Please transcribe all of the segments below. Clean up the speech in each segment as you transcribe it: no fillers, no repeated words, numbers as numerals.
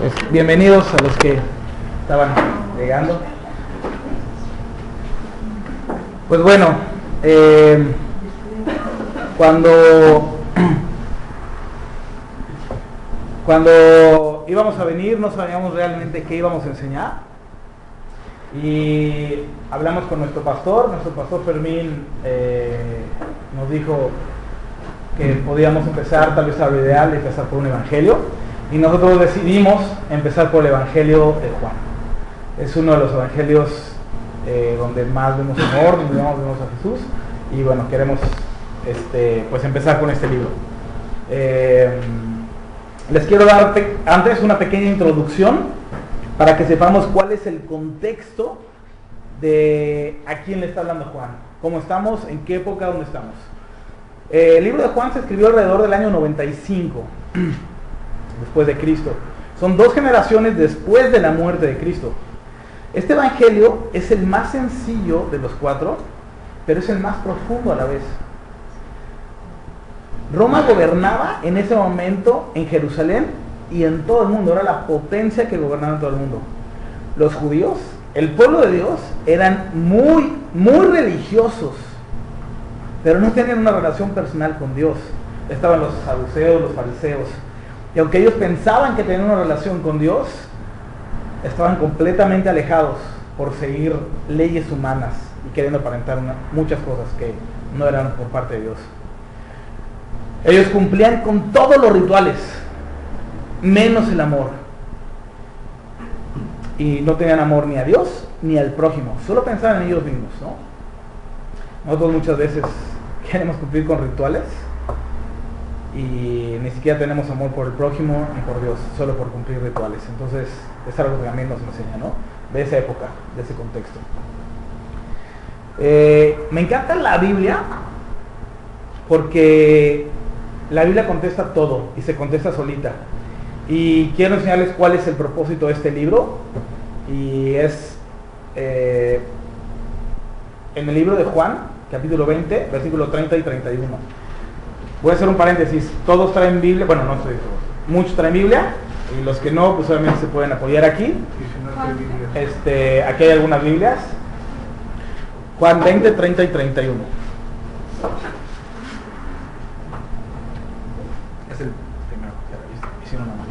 Pues bienvenidos a los que estaban llegando. Pues bueno, cuando íbamos a venir no sabíamos realmente qué íbamos a enseñar, y hablamos con nuestro pastor Fermín nos dijo que podíamos empezar, tal vez a lo ideal, empezar por un evangelio. Y nosotros decidimos empezar por el Evangelio de Juan. Es uno de los evangelios donde más vemos amor, donde más vemos a Jesús. Y bueno, queremos pues empezar con este libro. Les quiero dar antes una pequeña introducción para que sepamos cuál es el contexto de a quién le está hablando Juan. ¿Cómo estamos? ¿En qué época? ¿Dónde estamos? El libro de Juan se escribió alrededor del año 95. Después de Cristo. Son 2 generaciones después de la muerte de Cristo. Este evangelio es el más sencillo de los 4, pero es el más profundo a la vez. Roma gobernaba en ese momento en Jerusalén y en todo el mundo. Era la potencia que gobernaba en todo el mundo. Los judíos, el pueblo de Dios, eran muy religiosos, pero no tenían una relación personal con Dios. Estaban los saduceos, los fariseos. Y aunque ellos pensaban que tenían una relación con Dios, estaban completamente alejados por seguir leyes humanas y queriendo aparentar muchas cosas que no eran por parte de Dios. Ellos cumplían con todos los rituales, menos el amor. Y no tenían amor ni a Dios ni al prójimo, solo pensaban en ellos mismos, ¿no? Nosotros muchas veces queremos cumplir con rituales y ni siquiera tenemos amor por el prójimo ni por Dios, solo por cumplir rituales. Entonces es algo que también nos enseña, ¿no? De esa época, de ese contexto. Me encanta la Biblia porque la Biblia contesta todo y se contesta solita. Y quiero enseñarles cuál es el propósito de este libro, y es en el libro de Juan, capítulo 20, versículo 30 y 31. Voy a hacer un paréntesis. Todos traen Biblia. Bueno, no estoy todos. Muchos traen Biblia. Y los que no, pues obviamente se pueden apoyar aquí. Aquí hay algunas Biblias. Juan 20, 30 y 31. Es el primero que la viste. Hicieron una materia.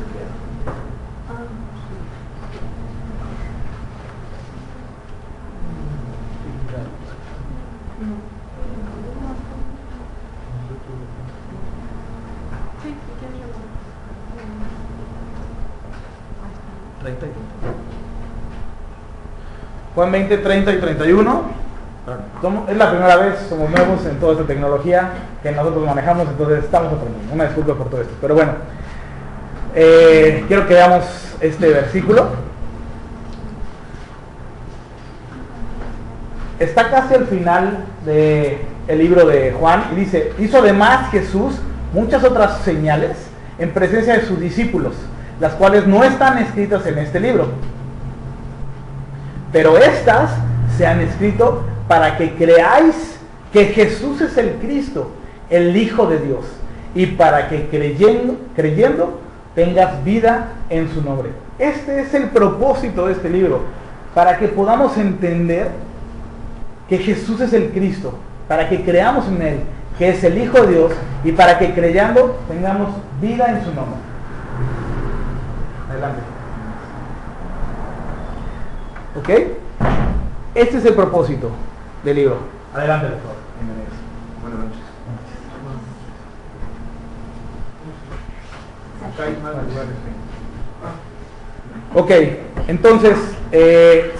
Juan 20, 30 y 31. Es la primera vez, somos nuevos en toda esta tecnología que nosotros manejamos, entonces estamos aprendiendo. Una disculpa por todo esto, pero bueno, quiero que veamos este versículo. Está casi al final del libro de Juan y dice: hizo además Jesús muchas otras señales en presencia de sus discípulos, las cuales no están escritas en este libro, pero estas se han escrito para que creáis que Jesús es el Cristo, el Hijo de Dios, y para que creyendo tengas vida en su nombre. Este es el propósito de este libro, para que podamos entender que Jesús es el Cristo, para que creamos en Él, que es el Hijo de Dios, y para que creyendo tengamos vida en su nombre. Adelante. ¿Ok? Este es el propósito del libro. Adelante, doctor. Bienvenidos. Buenas noches. Ok, entonces,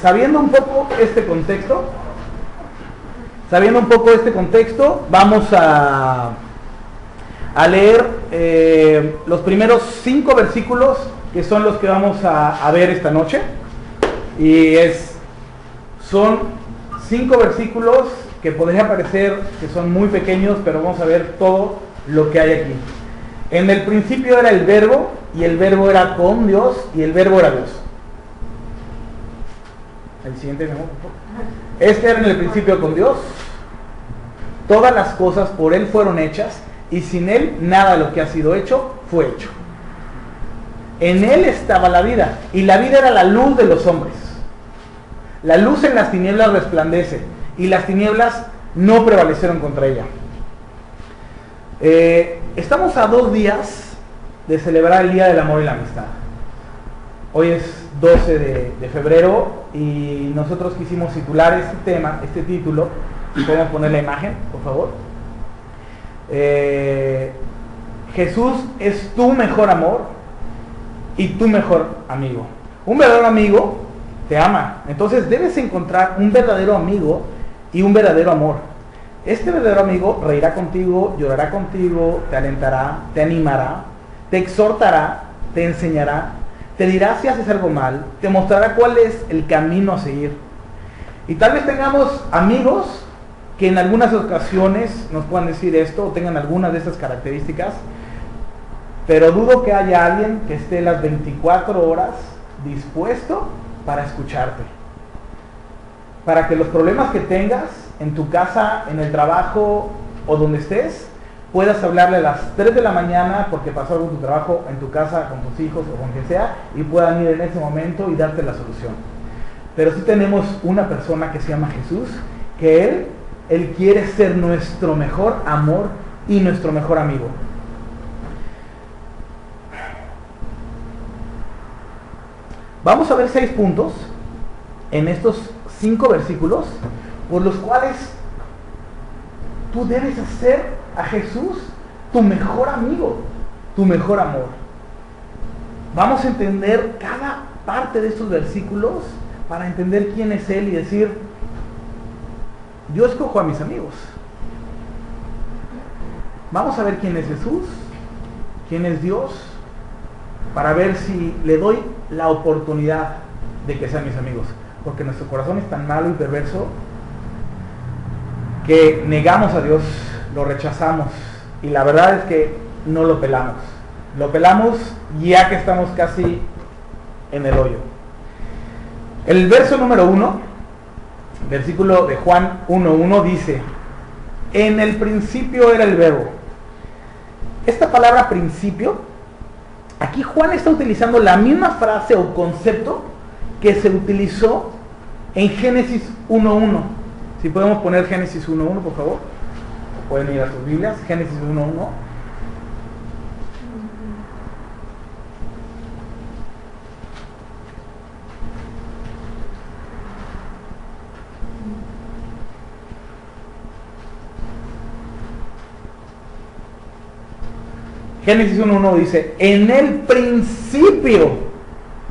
sabiendo un poco este contexto, vamos a leer los primeros 5 versículos, que son los que vamos a ver esta noche. Y son 5 versículos que podría parecer que son muy pequeños, pero vamos a ver todo lo que hay aquí. En el principio era el verbo, y el verbo era con Dios, y el verbo era Dios. El siguiente, mi amor. Este era en el principio con Dios. Todas las cosas por Él fueron hechas, y sin Él nada de lo que ha sido hecho fue hecho. En Él estaba la vida, y la vida era la luz de los hombres. La luz en las tinieblas resplandece, y las tinieblas no prevalecieron contra ella. Estamos a 2 días de celebrar el Día del Amor y la Amistad. Hoy es 12 de febrero y nosotros quisimos titular este tema, este título. ¿Podemos poner la imagen, por favor? Jesús es tu mejor amor y tu mejor amigo. Un verdadero amigo te ama, entonces debes encontrar un verdadero amigo y un verdadero amor. Este verdadero amigo reirá contigo, llorará contigo, te alentará, te animará, te exhortará, te enseñará, te dirá si haces algo mal, te mostrará cuál es el camino a seguir. Y tal vez tengamos amigos que en algunas ocasiones nos puedan decir esto o tengan algunas de estas características, pero dudo que haya alguien que esté las 24 horas dispuesto para escucharte, para que los problemas que tengas en tu casa, en el trabajo o donde estés, puedas hablarle a las 3 de la mañana porque pasó algo en tu trabajo, en tu casa, con tus hijos o con quien sea, y puedan ir en ese momento y darte la solución. Pero sí tenemos una persona que se llama Jesús, que Él quiere ser nuestro mejor amor y nuestro mejor amigo. Vamos a ver 6 puntos en estos 5 versículos por los cuales tú debes hacer a Jesús tu mejor amigo, tu mejor amor. Vamos a entender cada parte de estos versículos para entender quién es Él y decir: yo escojo a mis amigos. Vamos a ver quién es Jesús, quién es Dios, para ver si le doy la oportunidad de que sean mis amigos. Porque nuestro corazón es tan malo y perverso que negamos a Dios, lo rechazamos, y la verdad es que no lo pelamos. Lo pelamos ya que estamos casi en el hoyo. El verso número 1, versículo de Juan 1:1 dice: en el principio era el verbo. Esta palabra principio, aquí Juan está utilizando la misma frase o concepto que se utilizó en Génesis 1:1. Si podemos poner Génesis 1:1, por favor. Pueden ir a sus Biblias, Génesis 1:1. Génesis 1:1 dice: en el principio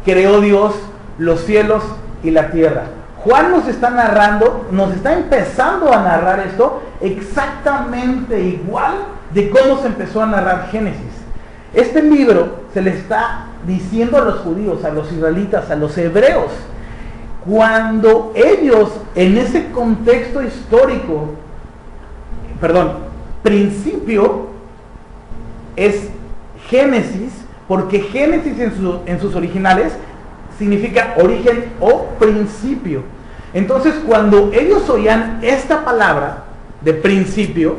creó Dios los cielos y la tierra. Juan nos está narrando, nos está empezando a narrar esto exactamente igual de cómo se empezó a narrar Génesis. Este libro se le está diciendo a los judíos, a los israelitas, a los hebreos, cuando ellos en ese contexto histórico, principio es Génesis, porque Génesis en sus originales significa origen o principio. Entonces, cuando ellos oían esta palabra de principio,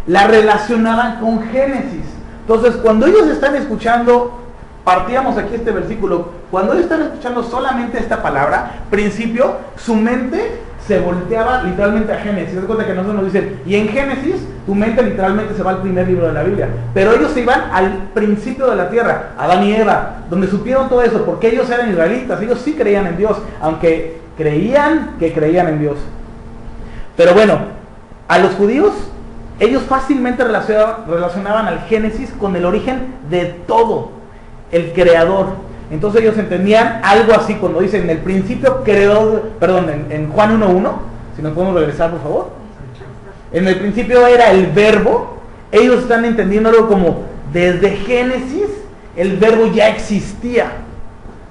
la relacionaban con Génesis. Entonces, cuando ellos están escuchando, partíamos aquí este versículo, cuando ellos están escuchando solamente esta palabra, principio, su mente se volteaba literalmente a Génesis. Se da cuenta que nosotros nos dicen, y en Génesis, tu mente literalmente se va al primer libro de la Biblia. Pero ellos se iban al principio de la tierra, Adán y Eva, donde supieron todo eso, porque ellos eran israelitas, ellos sí creían en Dios, aunque creían que creían en Dios. Pero bueno, a los judíos, ellos fácilmente relacionaban al Génesis con el origen de todo, el creador. Entonces ellos entendían algo así cuando dicen en el principio creó, en Juan 1:1, si nos podemos regresar por favor. En el principio era el verbo. Ellos están entendiendo algo como desde Génesis el verbo ya existía,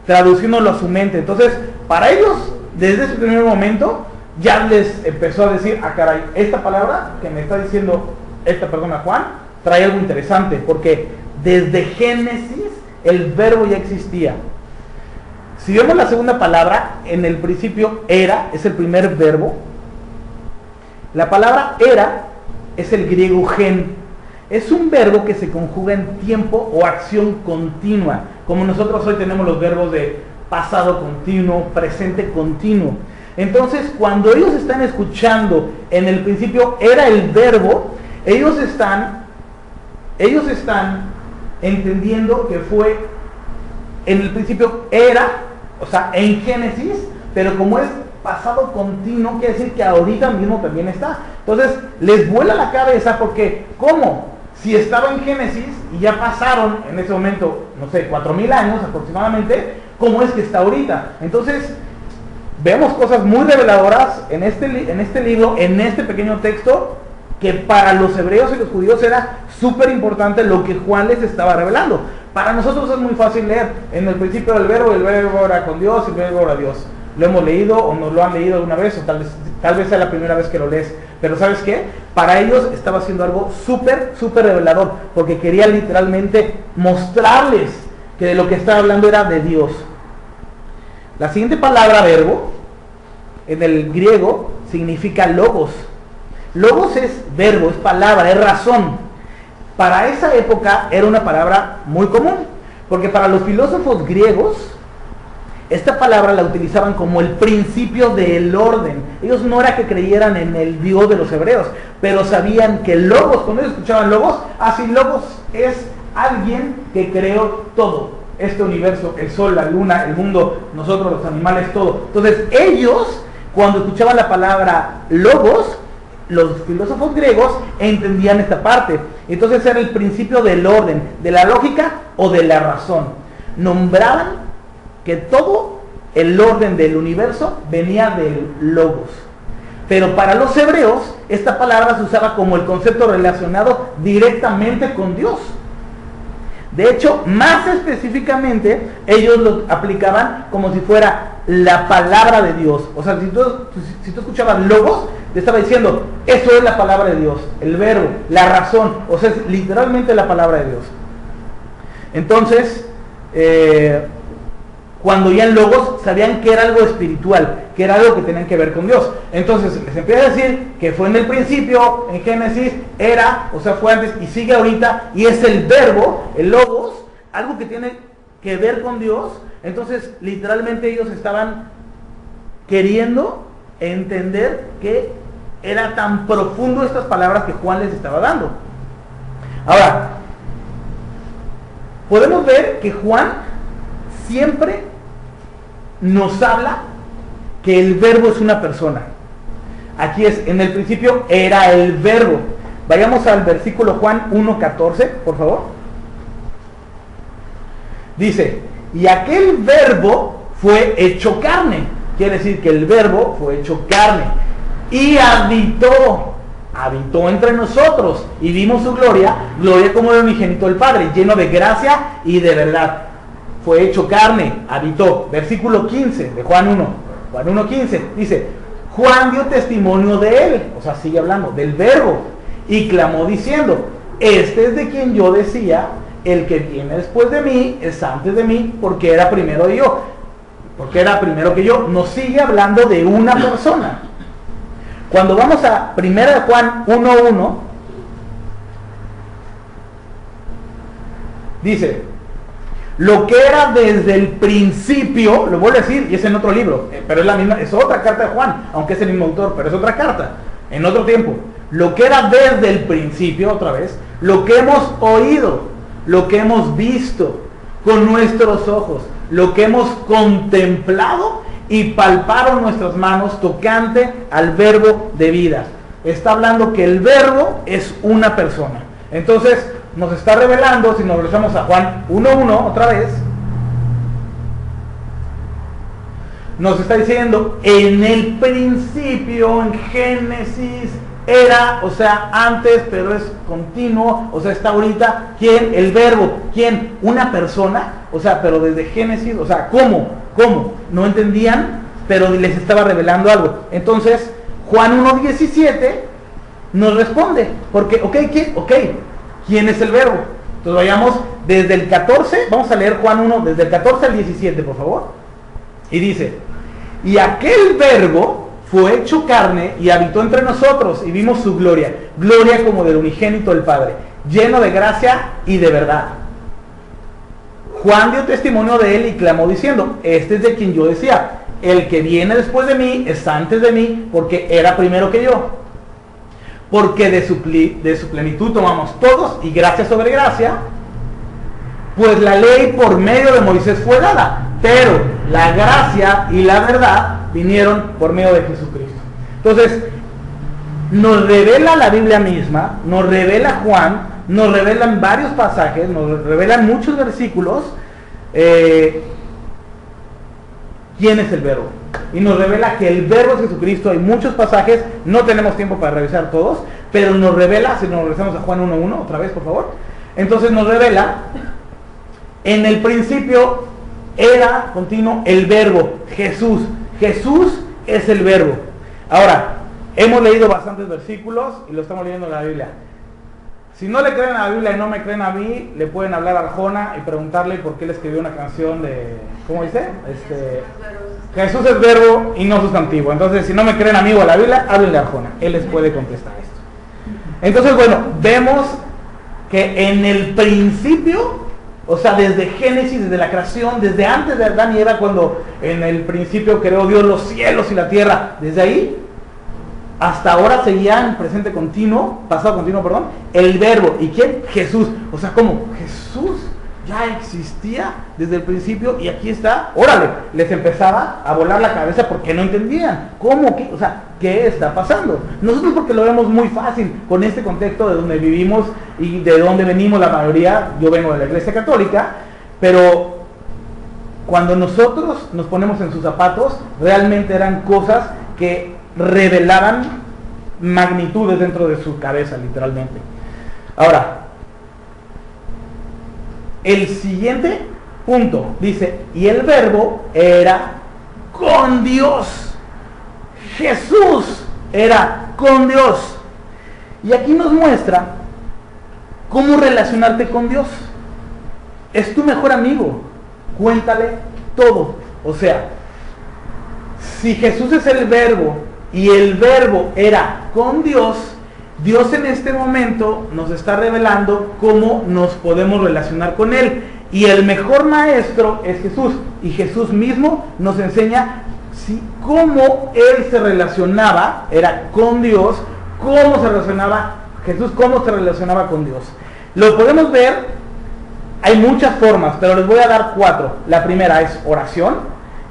traduciéndolo a su mente. Entonces para ellos desde ese primer momento ya les empezó a decir: ah, caray, esta palabra que me está diciendo esta persona Juan trae algo interesante, porque desde Génesis el verbo ya existía. Si vemos la segunda palabra, en el principio era, es el primer verbo. La palabra era es el griego gen. Es un verbo que se conjuga en tiempo o acción continua. como nosotros hoy tenemos los verbos de pasado continuo, presente continuo. Entonces, cuando ellos están escuchando, en el principio era el verbo, ellos están entendiendo que fue, en el principio era, o sea, en Génesis, pero como es pasado continuo, quiere decir que ahorita mismo también está. Entonces, les vuela la cabeza porque, ¿cómo? Si estaba en Génesis y ya pasaron en ese momento, no sé, 4000 años aproximadamente, ¿cómo es que está ahorita? Entonces, vemos cosas muy reveladoras en este libro, en este pequeño texto, que para los hebreos y los judíos era súper importante lo que Juan les estaba revelando. Para nosotros es muy fácil leer, en el principio del verbo, el verbo era con Dios, y el verbo era Dios. Lo hemos leído o nos lo han leído alguna vez, o tal vez sea la primera vez que lo lees. Pero ¿sabes qué? Para ellos estaba haciendo algo súper revelador, porque quería literalmente mostrarles que de lo que estaba hablando era de Dios. La siguiente palabra, verbo, en el griego significa logos. Logos es verbo, es palabra, es razón. Para esa época era una palabra muy común, porque para los filósofos griegos, esta palabra la utilizaban como el principio del orden. Ellos no era que creyeran en el Dios de los hebreos, pero sabían que logos, cuando ellos escuchaban logos, así logos es alguien que creó todo. Este universo, el sol, la luna, el mundo, nosotros, los animales, todo. Entonces ellos, cuando escuchaban la palabra logos, los filósofos griegos entendían esta parte. Entonces era el principio del orden, de la lógica o de la razón. Nombraban que todo el orden del universo venía del logos. Pero para los hebreos, esta palabra se usaba como el concepto relacionado directamente con Dios. De hecho, más específicamente, ellos lo aplicaban como si fuera la palabra de Dios. O sea, si tú escuchabas logos, te estaba diciendo, eso es la palabra de Dios, el verbo, la razón, o sea, es literalmente la palabra de Dios. Entonces, cuando oían logos, sabían que era algo espiritual, que era algo que tenían que ver con Dios. Entonces, les empieza a decir que fue en el principio, en Génesis, era, o sea, fue antes y sigue ahorita, y es el verbo, el logos, algo que tiene que ver con Dios. Entonces, literalmente ellos estaban queriendo entender que era tan profundo estas palabras que Juan les estaba dando. Ahora, podemos ver que Juan siempre nos habla que el verbo es una persona. Aquí es, en el principio era el verbo. Vayamos al versículo Juan 1:14, por favor. Dice, y aquel verbo fue hecho carne. Quiere decir que el verbo fue hecho carne y habitó entre nosotros y vimos su gloria como el unigénito del Padre, lleno de gracia y de verdad. Fue hecho carne, habitó. Versículo 15 de Juan 1. Juan 1:15 dice, Juan dio testimonio de él, o sea, sigue hablando del verbo, y clamó diciendo, este es de quien yo decía, el que viene después de mí es antes de mí, porque era primero yo. Porque era primero que yo. Nos sigue hablando de una persona. Cuando vamos a 1 Juan 1:1, dice, lo que era desde el principio, lo vuelvo a decir, y es en otro libro, pero es la misma, es otra carta de Juan, aunque es el mismo autor, pero es otra carta, en otro tiempo. Lo que era desde el principio, otra vez, lo que hemos oído, lo que hemos visto con nuestros ojos, lo que hemos contemplado y palparon nuestras manos tocante al verbo de vida. Está hablando que el verbo es una persona. Entonces, nos está revelando, si nos regresamos a Juan 1:1 otra vez, nos está diciendo, en el principio, en Génesis, era, o sea, antes, pero es continuo, o sea, está ahorita. ¿Quién? El verbo. ¿Quién? Una persona, o sea, pero desde Génesis, o sea, ¿cómo? No entendían, pero les estaba revelando algo. Entonces, Juan 1:17 nos responde, porque, ¿quién es el verbo? Entonces vayamos desde el 14, vamos a leer Juan 1, desde el 14 al 17, por favor. Y dice, y aquel verbo fue hecho carne y habitó entre nosotros y vimos su gloria como del unigénito del Padre, lleno de gracia y de verdad. Juan dio testimonio de él y clamó diciendo, este es de quien yo decía, el que viene después de mí es antes de mí, porque era primero que yo. Porque de su plenitud tomamos todos, y gracia sobre gracia, pues la ley por medio de Moisés fue dada, pero la gracia y la verdad vinieron por medio de Jesucristo. Entonces, nos revela la Biblia misma, nos revela Juan, nos revelan varios pasajes, nos revelan muchos versículos, quién es el verbo. Y nos revela que el verbo es Jesucristo. Hay muchos pasajes, no tenemos tiempo para revisar todos, pero nos revela, si nos regresamos a Juan 1:1, otra vez por favor, entonces nos revela, en el principio era continuo el verbo, Jesús. Jesús es el verbo. Ahora, hemos leído bastantes versículos y lo estamos leyendo en la Biblia. Si no le creen a la Biblia y no me creen a mí, le pueden hablar a Arjona y preguntarle por qué le escribió una canción de, ¿cómo dice? Jesús es verbo y no sustantivo. Entonces, si no me creen a mí o a la Biblia, háblenle a Arjona. Él les puede contestar esto. Entonces, bueno, vemos que en el principio, o sea, desde Génesis, desde la creación, desde antes de Adán y Eva, cuando en el principio creó Dios los cielos y la tierra, desde ahí hasta ahora seguía en presente continuo, pasado continuo, perdón, el verbo. ¿Y quién? Jesús. O sea, ¿cómo? Jesús ya existía desde el principio y aquí está. Órale, les empezaba a volar la cabeza porque no entendían. ¿Cómo? ¿Qué? O sea, ¿qué está pasando? Nosotros porque lo vemos muy fácil con este contexto de donde vivimos y de donde venimos la mayoría. Yo vengo de la Iglesia Católica, pero cuando nosotros nos ponemos en sus zapatos, realmente eran cosas que revelaban magnitudes dentro de su cabeza, literalmente. Ahora, el siguiente punto dice, y el verbo era con Dios. Jesús era con Dios. Y aquí nos muestra cómo relacionarte con Dios. Es tu mejor amigo. Cuéntale todo. O sea, si Jesús es el verbo y el verbo era con Dios, Dios en este momento nos está revelando cómo nos podemos relacionar con Él. Y el mejor maestro es Jesús. Y Jesús mismo nos enseña cómo Él se relacionaba, era con Dios, cómo se relacionaba Jesús, cómo se relacionaba con Dios. Lo podemos ver, hay muchas formas, pero les voy a dar 4. La primera es oración,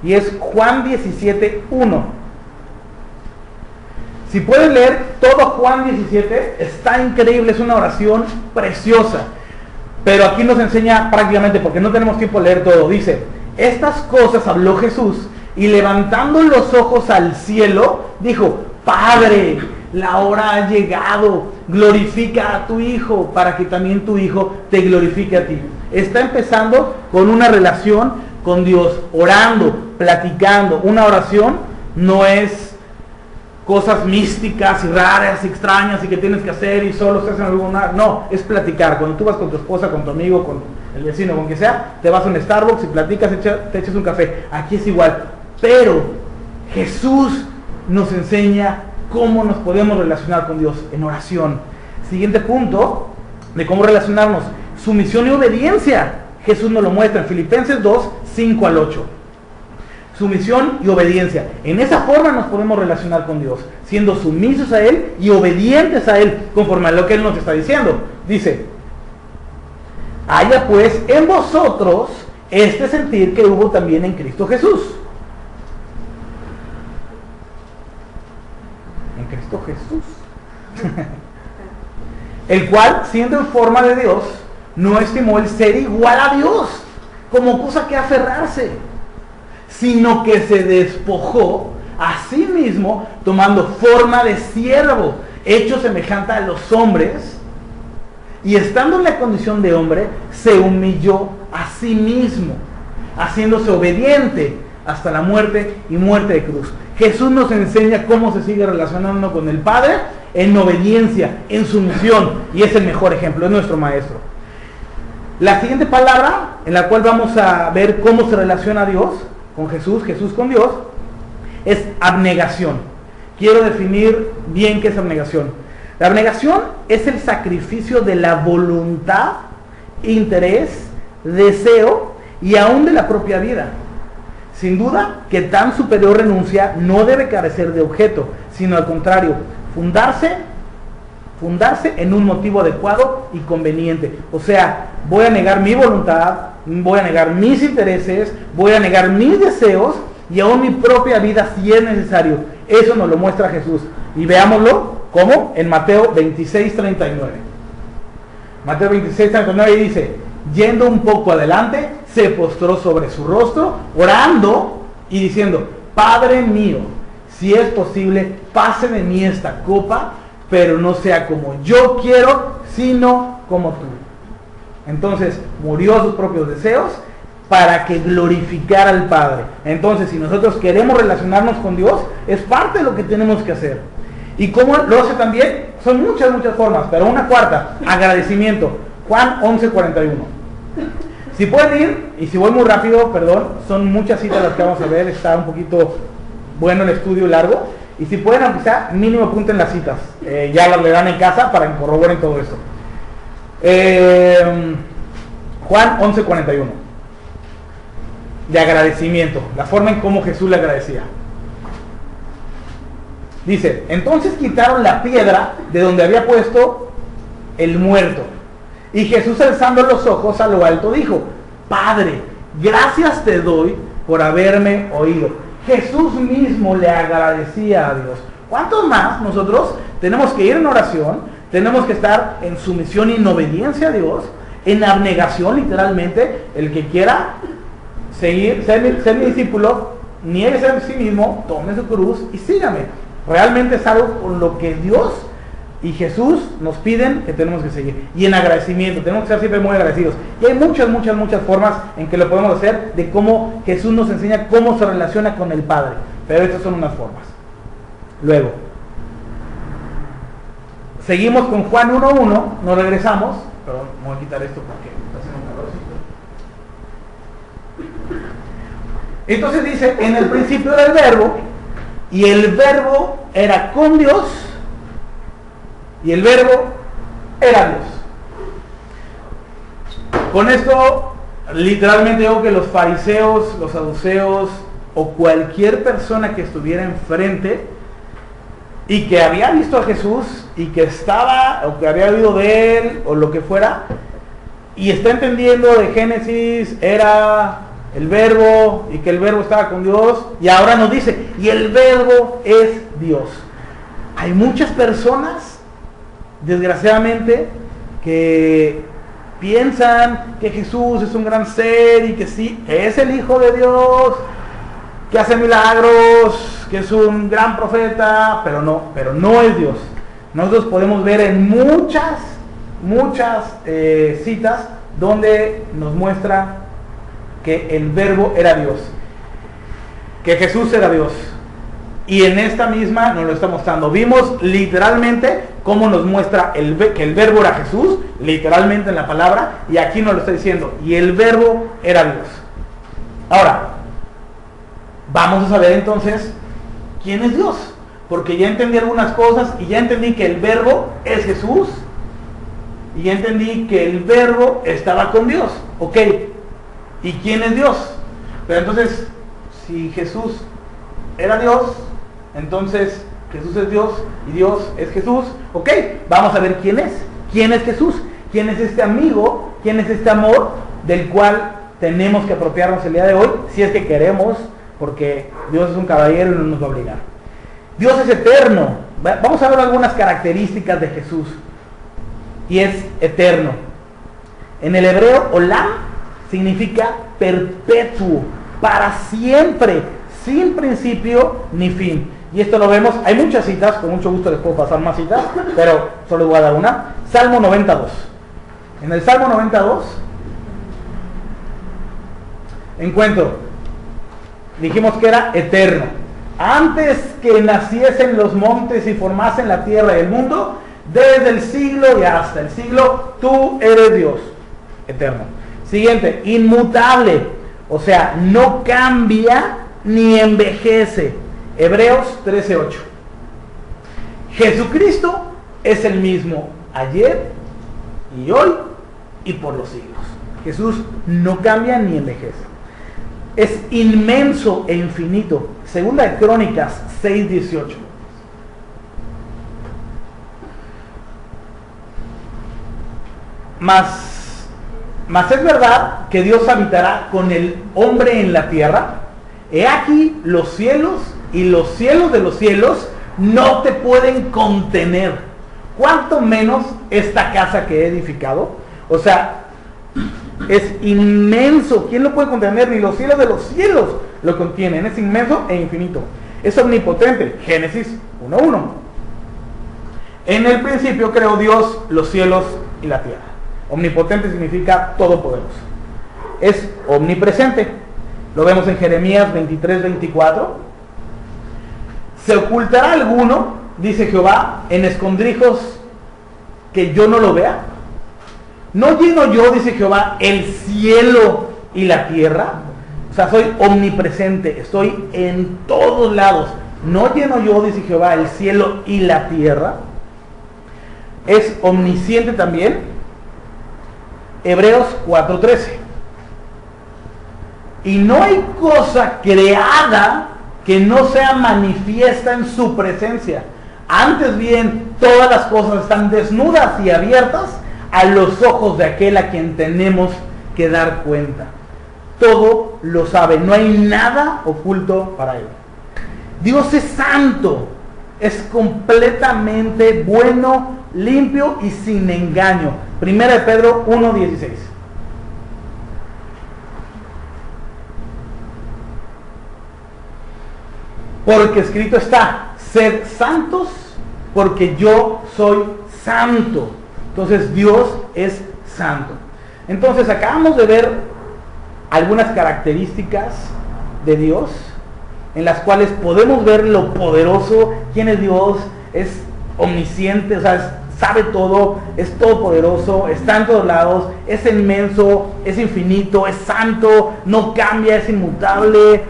y es Juan 17:1. Si pueden leer todo Juan 17, está increíble, es una oración preciosa. Pero aquí nos enseña prácticamente, porque no tenemos tiempo de leer todo, dice, estas cosas habló Jesús, y levantando los ojos al cielo, dijo, Padre, la hora ha llegado, glorifica a tu Hijo, para que también tu Hijo te glorifique a ti. Está empezando con una relación con Dios, orando, platicando. Una oración no es cosas místicas y raras y extrañas y que tienes que hacer y solo estás en algún lugar. No, es platicar. Cuando tú vas con tu esposa, con tu amigo, con el vecino, con quien sea, te vas a un Starbucks y platicas, te echas un café. Aquí es igual. Pero Jesús nos enseña cómo nos podemos relacionar con Dios en oración. Siguiente punto de cómo relacionarnos, sumisión y obediencia. Jesús nos lo muestra en Filipenses 2, 5 al 8. Sumisión y obediencia. En esa forma nos podemos relacionar con Dios, siendo sumisos a Él y obedientes a Él, conforme a lo que Él nos está diciendo. Dice, haya pues en vosotros este sentir que hubo también en Cristo Jesús. En Cristo Jesús. El cual, siendo en forma de Dios, no estimó el ser igual a Dios como cosa que aferrarse, sino que se despojó a sí mismo, tomando forma de siervo, hecho semejante a los hombres, y estando en la condición de hombre, se humilló a sí mismo, haciéndose obediente hasta la muerte y muerte de cruz. Jesús nos enseña cómo se sigue relacionando con el Padre en obediencia, en sumisión, y es el mejor ejemplo, es nuestro maestro. La siguiente palabra en la cual vamos a ver cómo se relaciona Dios con Jesús, Jesús con Dios, es abnegación. Quiero definir bien qué es abnegación. La abnegación es el sacrificio de la voluntad, interés, deseo y aún de la propia vida. Sin duda que tan superior renuncia no debe carecer de objeto, sino al contrario, fundarse en un motivo adecuado y conveniente. O sea, voy a negar mi voluntad, voy a negar mis intereses, voy a negar mis deseos y aún mi propia vida si es necesario. Eso nos lo muestra Jesús. Y veámoslo, ¿cómo? En Mateo 26:39. Mateo 26:39 dice: yendo un poco adelante, se postró sobre su rostro, orando y diciendo: Padre mío, si es posible, pase de mí esta copa, pero no sea como yo quiero, sino como tú. Entonces, murió a sus propios deseos para que glorificara al Padre. Entonces, si nosotros queremos relacionarnos con Dios, es parte de lo que tenemos que hacer. ¿Y cómo lo hace también? Son muchas formas, pero una cuarta, agradecimiento. Juan 11:41. Si pueden ir, y si voy muy rápido, perdón, son muchas citas las que vamos a ver, está un poquito bueno el estudio largo, y si pueden, aunque sea, mínimo apunten las citas, ya las leerán en casa para que corroboren todo esto. Juan 11:41, de agradecimiento, la forma en cómo Jesús le agradecía. Dice: entonces quitaron la piedra de donde había puesto el muerto. Y Jesús, alzando los ojos a lo alto, dijo: Padre, gracias te doy por haberme oído. Jesús mismo le agradecía a Dios. ¿Cuántos más nosotros tenemos que ir en oración? Tenemos que estar en sumisión y en obediencia a Dios, en abnegación, literalmente. El que quiera ser mi discípulo, niéguese a sí mismo, tome su cruz y sígame. Realmente es algo con lo que Dios y Jesús nos piden que tenemos que seguir. Y en agradecimiento, tenemos que ser siempre muy agradecidos. Y hay muchas formas en que lo podemos hacer, de cómo Jesús nos enseña cómo se relaciona con el Padre. Pero estas son unas formas. Luego, seguimos con Juan 1:1, nos regresamos. Perdón, me voy a quitar esto porque está haciendo un calorcito. Entonces dice: en el principio era el Verbo, y el Verbo era con Dios, y el Verbo era Dios. Con esto, literalmente digo que los fariseos, los saduceos, o cualquier persona que estuviera enfrente y que había visto a Jesús, y que estaba, o que había oído de él, o lo que fuera, y está entendiendo de Génesis, era el Verbo, y que el Verbo estaba con Dios, y ahora nos dice: y el Verbo es Dios. Hay muchas personas, desgraciadamente, que piensan que Jesús es un gran ser, y que sí, es el Hijo de Dios, que hace milagros, que es un gran profeta, pero no es Dios. Nosotros podemos ver en muchas citas donde nos muestra que el Verbo era Dios, que Jesús era Dios. Y en esta misma nos lo está mostrando. Vimos literalmente cómo nos muestra que el Verbo era Jesús, literalmente en la palabra, y aquí nos lo está diciendo: y el Verbo era Dios. Ahora, vamos a saber entonces quién es Dios, porque ya entendí algunas cosas, y ya entendí que el Verbo es Jesús, y ya entendí que el Verbo estaba con Dios. Ok, ¿y quién es Dios? Pero entonces, si Jesús era Dios, entonces Jesús es Dios y Dios es Jesús. Ok, vamos a ver quién es. ¿Quién es Jesús? ¿Quién es este amigo? ¿Quién es este amor del cual tenemos que apropiarnos el día de hoy? Si es que queremos, porque Dios es un caballero y no nos va a obligar. Dios es eterno. Vamos a ver algunas características de Jesús. Y es eterno. En el hebreo, olam significa perpetuo, para siempre, sin principio ni fin. Y esto lo vemos, hay muchas citas, con mucho gusto les puedo pasar más citas, pero solo les voy a dar una. Salmo 92. En el Salmo 92 encuentro, dijimos que era eterno. Antes que naciesen los montes y formasen la tierra y el mundo, desde el siglo y hasta el siglo, tú eres Dios, eterno. Siguiente, inmutable, o sea, no cambia ni envejece. Hebreos 13:8. Jesucristo es el mismo ayer y hoy y por los siglos. Jesús no cambia ni envejece. Es inmenso e infinito. Segunda de Crónicas 6:18. Mas es verdad que Dios habitará con el hombre en la tierra. He aquí los cielos y los cielos de los cielos no te pueden contener. ¿Cuánto menos esta casa que he edificado? O sea, es inmenso. ¿Quién lo puede contener? Ni los cielos de los cielos lo contienen. Es inmenso e infinito. Es omnipotente. Génesis 1:1. En el principio creó Dios los cielos y la tierra. Omnipotente significa todopoderoso. Es omnipresente. Lo vemos en Jeremías 23:24. ¿Se ocultará alguno, dice Jehová, en escondrijos que yo no lo vea? ¿No lleno yo, dice Jehová, el cielo y la tierra? O sea, soy omnipresente, estoy en todos lados. ¿No lleno yo, dice Jehová, el cielo y la tierra? Es omnisciente también. Hebreos 4:13. Y no hay cosa creada que no sea manifiesta en su presencia. Antes bien, todas las cosas están desnudas y abiertas a los ojos de aquel a quien tenemos que dar cuenta. Todo lo sabe, no hay nada oculto para él. Dios es santo, es completamente bueno, limpio y sin engaño. Primera de Pedro 1:16. Porque escrito está, sed santos porque yo soy santo. Entonces Dios es santo. Entonces acabamos de ver algunas características de Dios en las cuales podemos ver lo poderoso. ¿Quién es Dios? Es omnisciente, o sea, sabe todo, es todopoderoso, está en todos lados, es inmenso, es infinito, es santo, no cambia, es inmutable,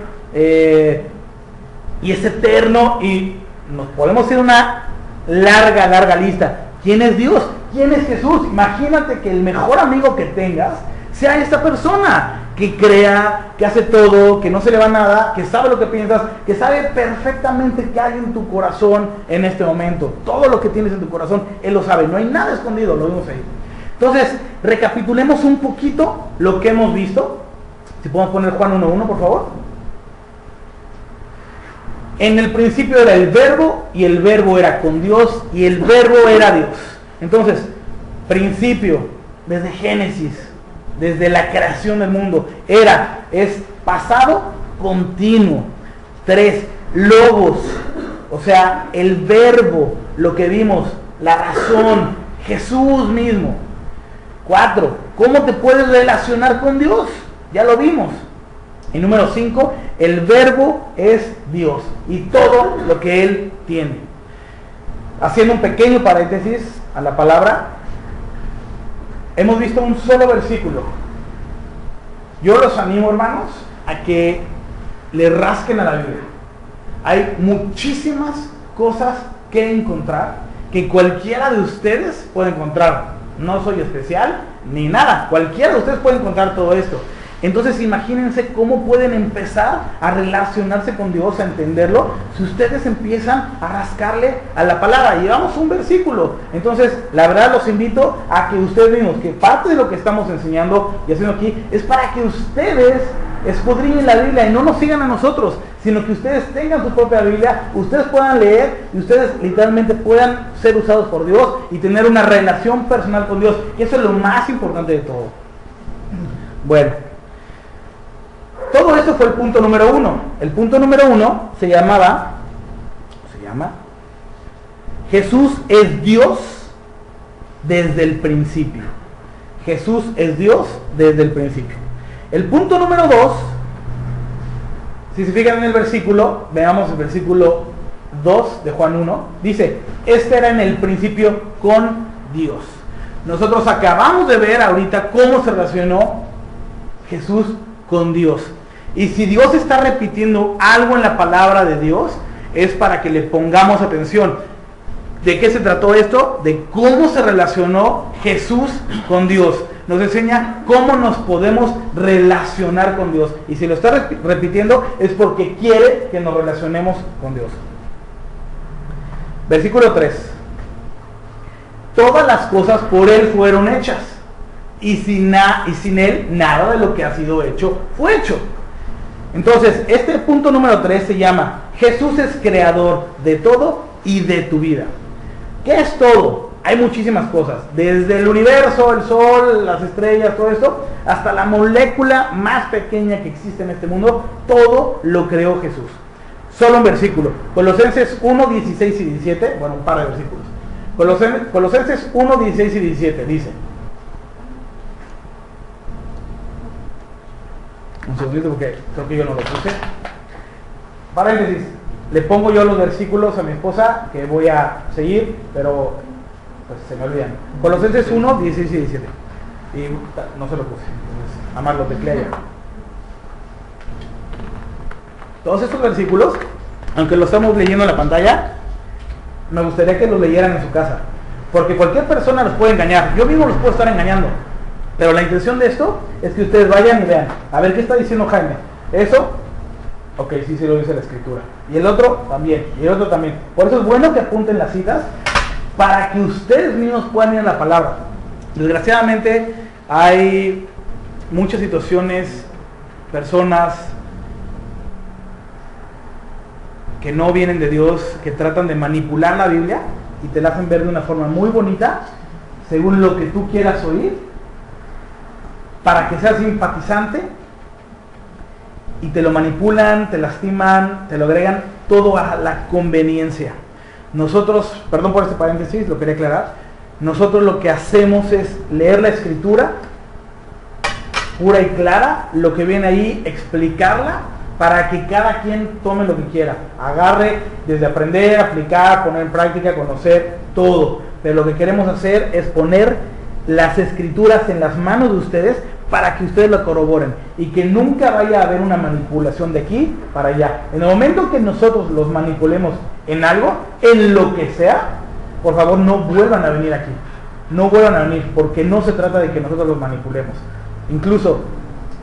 y es eterno. Y nos podemos ir una larga lista. ¿Quién es Dios? ¿Quién es Jesús? Imagínate que el mejor amigo que tengas sea esta persona que crea, que hace todo, que no se le va nada, que sabe lo que piensas, que sabe perfectamente qué hay en tu corazón en este momento. Todo lo que tienes en tu corazón, Él lo sabe. No hay nada escondido, lo vimos ahí. Entonces, recapitulemos un poquito lo que hemos visto. Si podemos poner Juan 1:1, por favor. En el principio era el Verbo, y el Verbo era con Dios, y el Verbo era Dios. Entonces, principio, desde Génesis, desde la creación del mundo, es pasado continuo. 3, logos, o sea, el Verbo, lo que vimos, la razón, Jesús mismo. 4, ¿cómo te puedes relacionar con Dios? Ya lo vimos. Y número 5, el Verbo es Dios y todo lo que Él tiene. Haciendo un pequeño paréntesis a la palabra, hemos visto un solo versículo. Yo los animo, hermanos, a que le rasquen a la Biblia. Hay muchísimas cosas que encontrar, que cualquiera de ustedes puede encontrar. No soy especial ni nada, cualquiera de ustedes puede encontrar todo esto. Entonces imagínense cómo pueden empezar a relacionarse con Dios, a entenderlo, si ustedes empiezan a rascarle a la palabra. Llevamos un versículo. Entonces, la verdad los invito a que ustedes mismos, que parte de lo que estamos enseñando y haciendo aquí, es para que ustedes escudriñen la Biblia y no nos sigan a nosotros, sino que ustedes tengan su propia Biblia, ustedes puedan leer y ustedes literalmente puedan ser usados por Dios y tener una relación personal con Dios. Y eso es lo más importante de todo. Bueno. Todo esto fue el punto número 1. El punto número 1 se llama Jesús es Dios desde el principio. Jesús es Dios desde el principio. El punto número 2, si se fijan en el versículo, veamos el versículo 2 de Juan 1, dice, este era en el principio con Dios. Nosotros acabamos de ver ahorita cómo se relacionó Jesús con Dios. Y si Dios está repitiendo algo en la palabra de Dios, es para que le pongamos atención. ¿De qué se trató esto? De cómo se relacionó Jesús con Dios. nos enseña cómo nos podemos relacionar con Dios. Y si lo está repitiendo es porque quiere que nos relacionemos con Dios. Versículo 3. Todas las cosas por Él fueron hechas, y sin Él nada de lo que ha sido hecho fue hecho. Entonces, este punto número 3 se llama: Jesús es creador de todo y de tu vida. ¿Qué es todo? Hay muchísimas cosas, desde el universo, el sol, las estrellas, todo esto, hasta la molécula más pequeña que existe en este mundo, todo lo creó Jesús. Solo un versículo, Colosenses 1, 16 y 17, bueno, un par de versículos. Colosenses 1, 16 y 17 dice: un segundito porque creo que yo no lo puse. Paréntesis, le pongo yo los versículos a mi esposa que voy a seguir, pero pues se me olvidan. Colosenses 1, 16 y 17. Y no se lo puse, entonces, además lo tecleé ya. Todos estos versículos, aunque los estamos leyendo en la pantalla, me gustaría que los leyeran en su casa, porque cualquier persona los puede engañar. Yo mismo los puedo estar engañando, pero la intención de esto es que ustedes vayan y vean, a ver qué está diciendo Jaime. Eso, ok, sí lo dice la escritura. Y el otro también, y el otro también. Por eso es bueno que apunten las citas, para que ustedes mismos puedan ir a la palabra. Desgraciadamente hay muchas situaciones, personas que no vienen de Dios, que tratan de manipular la Biblia y te la hacen ver de una forma muy bonita, según lo que tú quieras oír, para que seas simpatizante, y te lo manipulan, te lastiman, te lo agregan todo a la conveniencia. Nosotros, perdón por este paréntesis, lo quería aclarar, nosotros lo que hacemos es leer la escritura pura y clara, lo que viene ahí, explicarla, para que cada quien tome lo que quiera, agarre desde aprender, aplicar, poner en práctica, conocer, todo. Pero lo que queremos hacer es poner las escrituras en las manos de ustedes para que ustedes lo corroboren y que nunca vaya a haber una manipulación de aquí para allá. En el momento que nosotros los manipulemos en algo, en lo que sea, por favor no vuelvan a venir aquí, no vuelvan a venir, porque no se trata de que nosotros los manipulemos. Incluso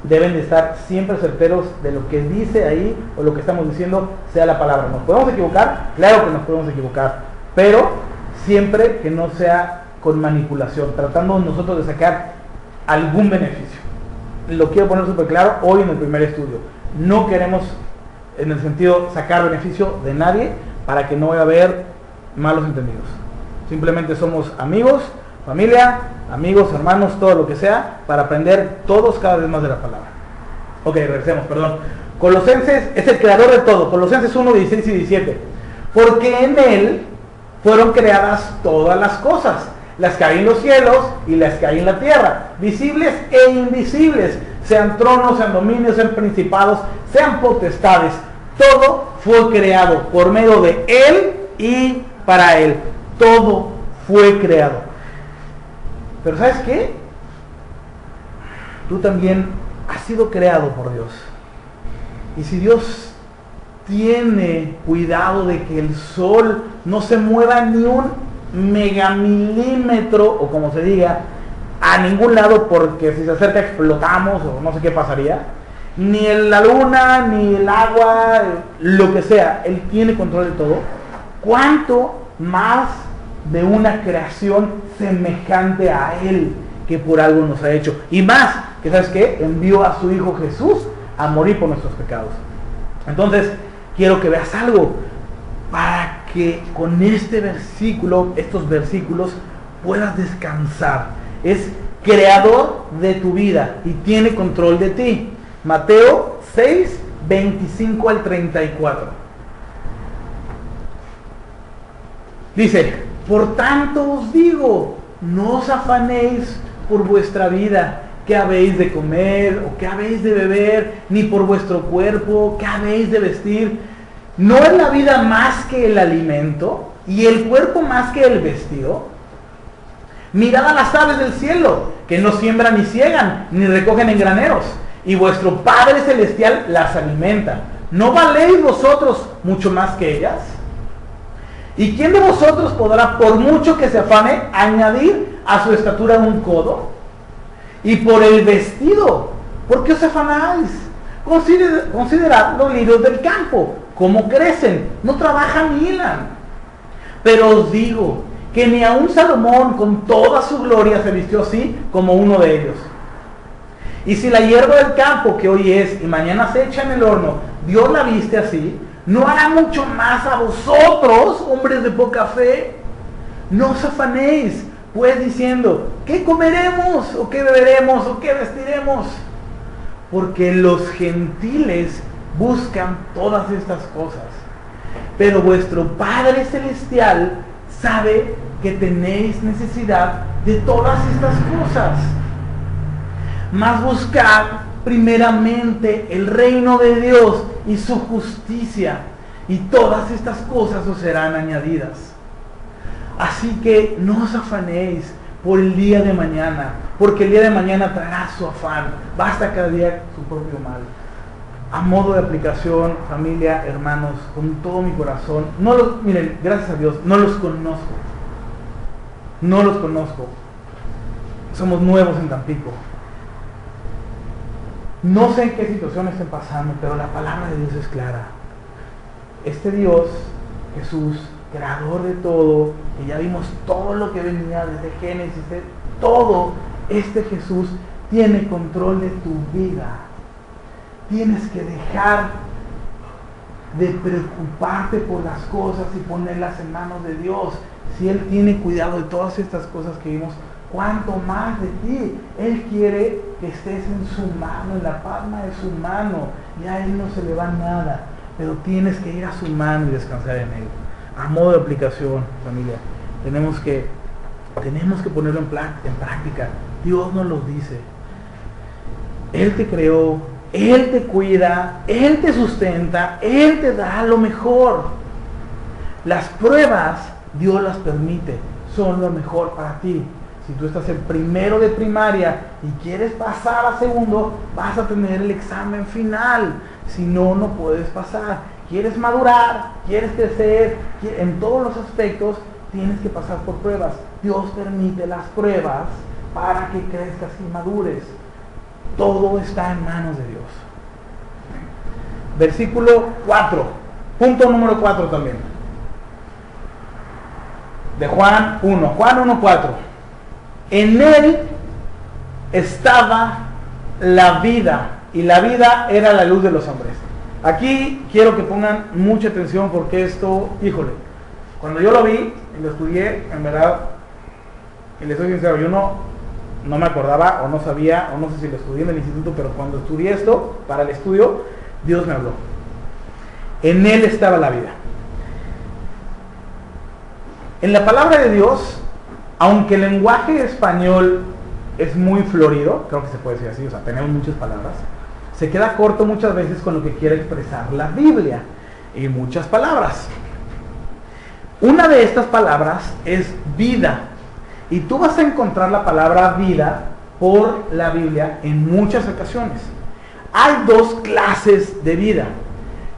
deben de estar siempre certeros de lo que dice ahí o lo que estamos diciendo sea la palabra. ¿Nos podemos equivocar? Claro que nos podemos equivocar, pero siempre que no sea con manipulación, tratando nosotros de sacar algún beneficio. Lo quiero poner súper claro hoy en el primer estudio. No queremos, en el sentido, sacar beneficio de nadie para que no vaya a haber malos entendidos. Simplemente somos amigos, familia, amigos, hermanos, todo lo que sea, para aprender todos cada vez más de la palabra. Ok, regresemos, perdón. Colosenses es el creador de todo. Colosenses 1, 16 y 17. Porque en Él fueron creadas todas las cosas, las que hay en los cielos y las que hay en la tierra, visibles e invisibles, sean tronos, sean dominios, sean principados, sean potestades. Todo fue creado por medio de Él y para Él. Todo fue creado. Pero ¿sabes qué? Tú también has sido creado por Dios. Y si Dios tiene cuidado de que el sol no se mueva ni un megamilímetro, o como se diga, a ningún lado, porque si se acerca explotamos o no sé qué pasaría, ni la luna, ni el agua, lo que sea, Él tiene control de todo, ¿cuánto más de una creación semejante a Él, que por algo nos ha hecho? Y más, que ¿sabes qué? Envió a su Hijo Jesús a morir por nuestros pecados. Entonces, quiero que veas algo, para que con este versículo, estos versículos, puedas descansar. Es creador de tu vida y tiene control de ti. Mateo 6, 25 al 34. Dice: por tanto os digo, no os afanéis por vuestra vida, qué habéis de comer o qué habéis de beber, ni por vuestro cuerpo, qué habéis de vestir. ¿No es la vida más que el alimento y el cuerpo más que el vestido? Mirad a las aves del cielo, que no siembran ni ciegan, ni recogen en graneros, y vuestro Padre Celestial las alimenta. ¿No valéis vosotros mucho más que ellas? ¿Y quién de vosotros podrá, por mucho que se afane, añadir a su estatura un codo? Y por el vestido, ¿por qué os afanáis? Considerad los lirios del campo, cómo crecen, no trabajan ni hilan. Pero os digo que ni aun Salomón con toda su gloria se vistió así como uno de ellos. Y si la hierba del campo que hoy es y mañana se echa en el horno, Dios la viste así, ¿no hará mucho más a vosotros, hombres de poca fe? No os afanéis, pues diciendo, ¿qué comeremos? ¿O qué beberemos? ¿O qué vestiremos? Porque los gentiles buscan todas estas cosas. Pero vuestro Padre Celestial sabe que tenéis necesidad de todas estas cosas. Mas buscad primeramente el reino de Dios y su justicia, y todas estas cosas os serán añadidas. Así que no os afanéis por el día de mañana, porque el día de mañana traerá su afán. Basta cada día su propio mal. A modo de aplicación, familia, hermanos, con todo mi corazón, miren, gracias a Dios, no los conozco. No los conozco. Somos nuevos en Tampico. No sé en qué situación estén pasando, pero la palabra de Dios es clara. Este Dios, Jesús, creador de todo, que ya vimos todo lo que venía desde Génesis, todo este Jesús tiene control de tu vida. Tienes que dejar de preocuparte por las cosas y ponerlas en manos de Dios. Si Él tiene cuidado de todas estas cosas que vimos, ¿cuánto más de ti? Él quiere que estés en su mano, en la palma de su mano, y a Él no se le va nada, pero tienes que ir a su mano y descansar en Él. A modo de aplicación, familia, tenemos que ponerlo en práctica. Dios nos lo dice. Él te creó, Él te cuida, Él te sustenta, Él te da lo mejor. Las pruebas, Dios las permite, son lo mejor para ti. Si tú estás en primero de primaria y quieres pasar a segundo, vas a tener el examen final. Si no, no puedes pasar. Quieres madurar, quieres crecer, en todos los aspectos tienes que pasar por pruebas. Dios permite las pruebas para que crezcas y madures. Todo está en manos de Dios. Versículo 4, punto número 4 también. De Juan 1, Juan 1:4. En Él estaba la vida, y la vida era la luz de los hombres. Aquí quiero que pongan mucha atención, porque esto, híjole, cuando yo lo vi y lo estudié, en verdad, y les soy sincero, yo no me acordaba o no sabía, o no sé si lo estudié en el instituto, pero cuando estudié esto, para el estudio, Dios me habló. En Él estaba la vida. En la palabra de Dios, aunque el lenguaje español es muy florido, creo que se puede decir así, o sea, tenemos muchas palabras, se queda corto muchas veces con lo que quiere expresar la Biblia, y muchas palabras. Una de estas palabras es vida, y tú vas a encontrar la palabra vida por la Biblia en muchas ocasiones. Hay dos clases de vida.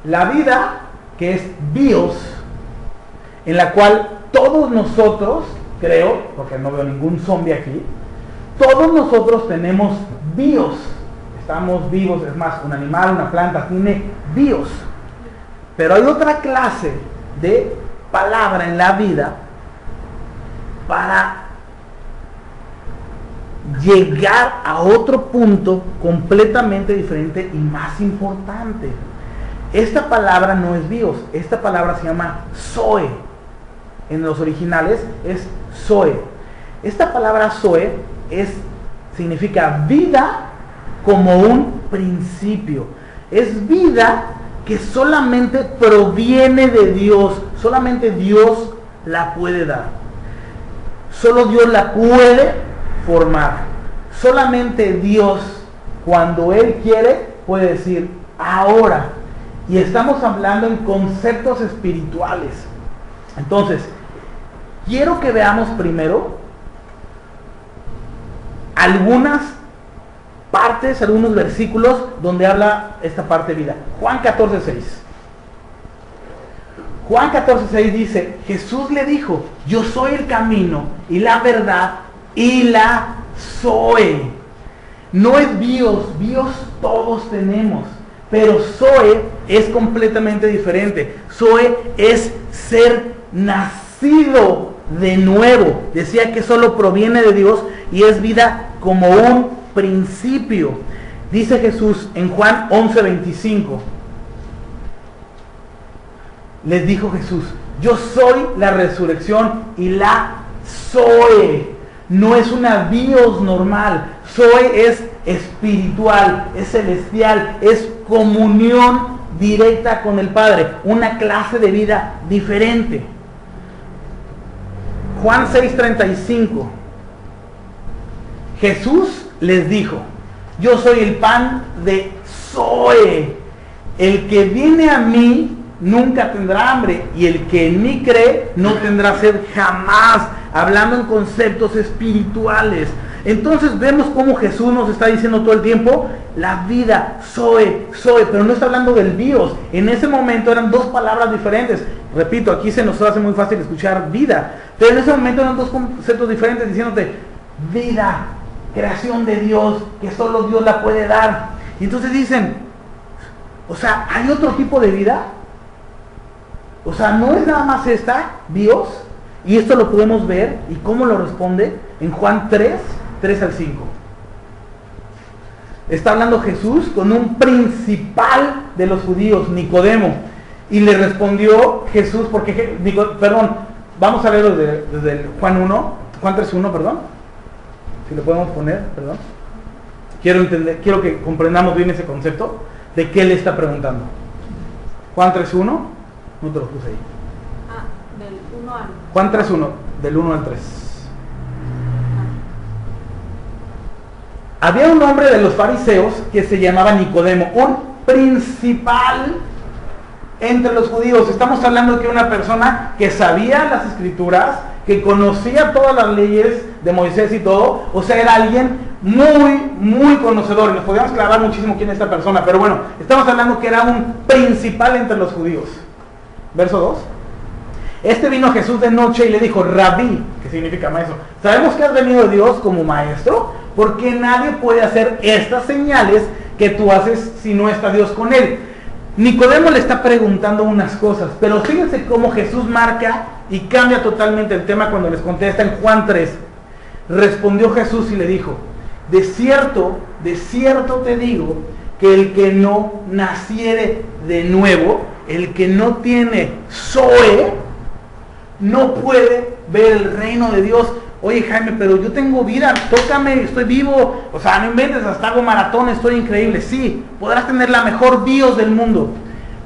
La vida que es bios, en la cual todos nosotros, creo, porque no veo ningún zombie aquí, todos nosotros tenemos bios. Estamos vivos, es más, un animal, una planta tiene bios. Pero hay otra clase de palabra en la vida para llegar a otro punto completamente diferente y más importante. Esta palabra no es bios, esta palabra se llama zoe. En los originales es zoe. Esta palabra zoe significa vida como un principio. Es vida que solamente proviene de Dios. Solamente Dios la puede dar. Solo Dios la puede formar. Solamente Dios, cuando Él quiere, puede decir ahora. Y estamos hablando en conceptos espirituales. Entonces, quiero que veamos primero algunas partes, algunos versículos donde habla esta parte de vida. Juan 14:6. Juan 14:6 dice, Jesús le dijo, yo soy el camino y la verdad y la zoe. No es bios, bios todos tenemos, pero zoe es completamente diferente. Zoe es ser nacido de nuevo. Decía que solo proviene de Dios y es vida como un principio. Dice Jesús en Juan 11:25. Les dijo Jesús: yo soy la resurrección y la Zoe. No es una bios normal. Zoe es espiritual, es celestial, es comunión directa con el Padre, una clase de vida diferente. Juan 6:35. Jesús les dijo: yo soy el pan de Zoe. El que viene a mí nunca tendrá hambre, y el que en mí cree no tendrá sed jamás. Hablando en conceptos espirituales. Entonces vemos cómo Jesús nos está diciendo todo el tiempo la vida, Zoe, Zoe, pero no está hablando del bios. En ese momento eran dos palabras diferentes. Repito, aquí se nos hace muy fácil escuchar vida, pero en ese momento eran dos conceptos diferentes, diciéndote vida, creación de Dios, que solo Dios la puede dar. Y entonces dicen, o sea, ¿hay otro tipo de vida? O sea, no es nada más esta, bios. Y esto lo podemos ver, y cómo lo responde en Juan 3:3-5. Está hablando Jesús con un principal de los judíos, Nicodemo. Y le respondió Jesús, porque, vamos a leerlo desde el Juan 3:1, perdón. Si lo podemos poner, perdón. Quiero que comprendamos bien ese concepto de qué le está preguntando. Juan 3:1, no te lo puse ahí. Del 1 al... Juan 3:1, del 1 al 3. Había un hombre de los fariseos que se llamaba Nicodemo, un principal entre los judíos. Estamos hablando de que una persona que sabía las escrituras, que conocía todas las leyes de Moisés y todo, o sea, era alguien muy, muy conocedor. Y nos podíamos clavar muchísimo quién es esta persona, pero bueno, estamos hablando que era un principal entre los judíos. Verso 2. Este vino a Jesús de noche y le dijo: Rabí, que significa maestro, sabemos que has venido de Dios como maestro, porque nadie puede hacer estas señales que tú haces si no está Dios con él. Nicodemo le está preguntando unas cosas, pero fíjense cómo Jesús marca y cambia totalmente el tema cuando les contesta en Juan 3. Respondió Jesús y le dijo: de cierto te digo, que el que no naciere de nuevo, el que no tiene Zoe, no puede ver el reino de Dios. Oye, Jaime, pero yo tengo vida, tócame, estoy vivo, o sea, no inventes, hasta hago maratón, estoy increíble. Sí, podrás tener la mejor bios del mundo,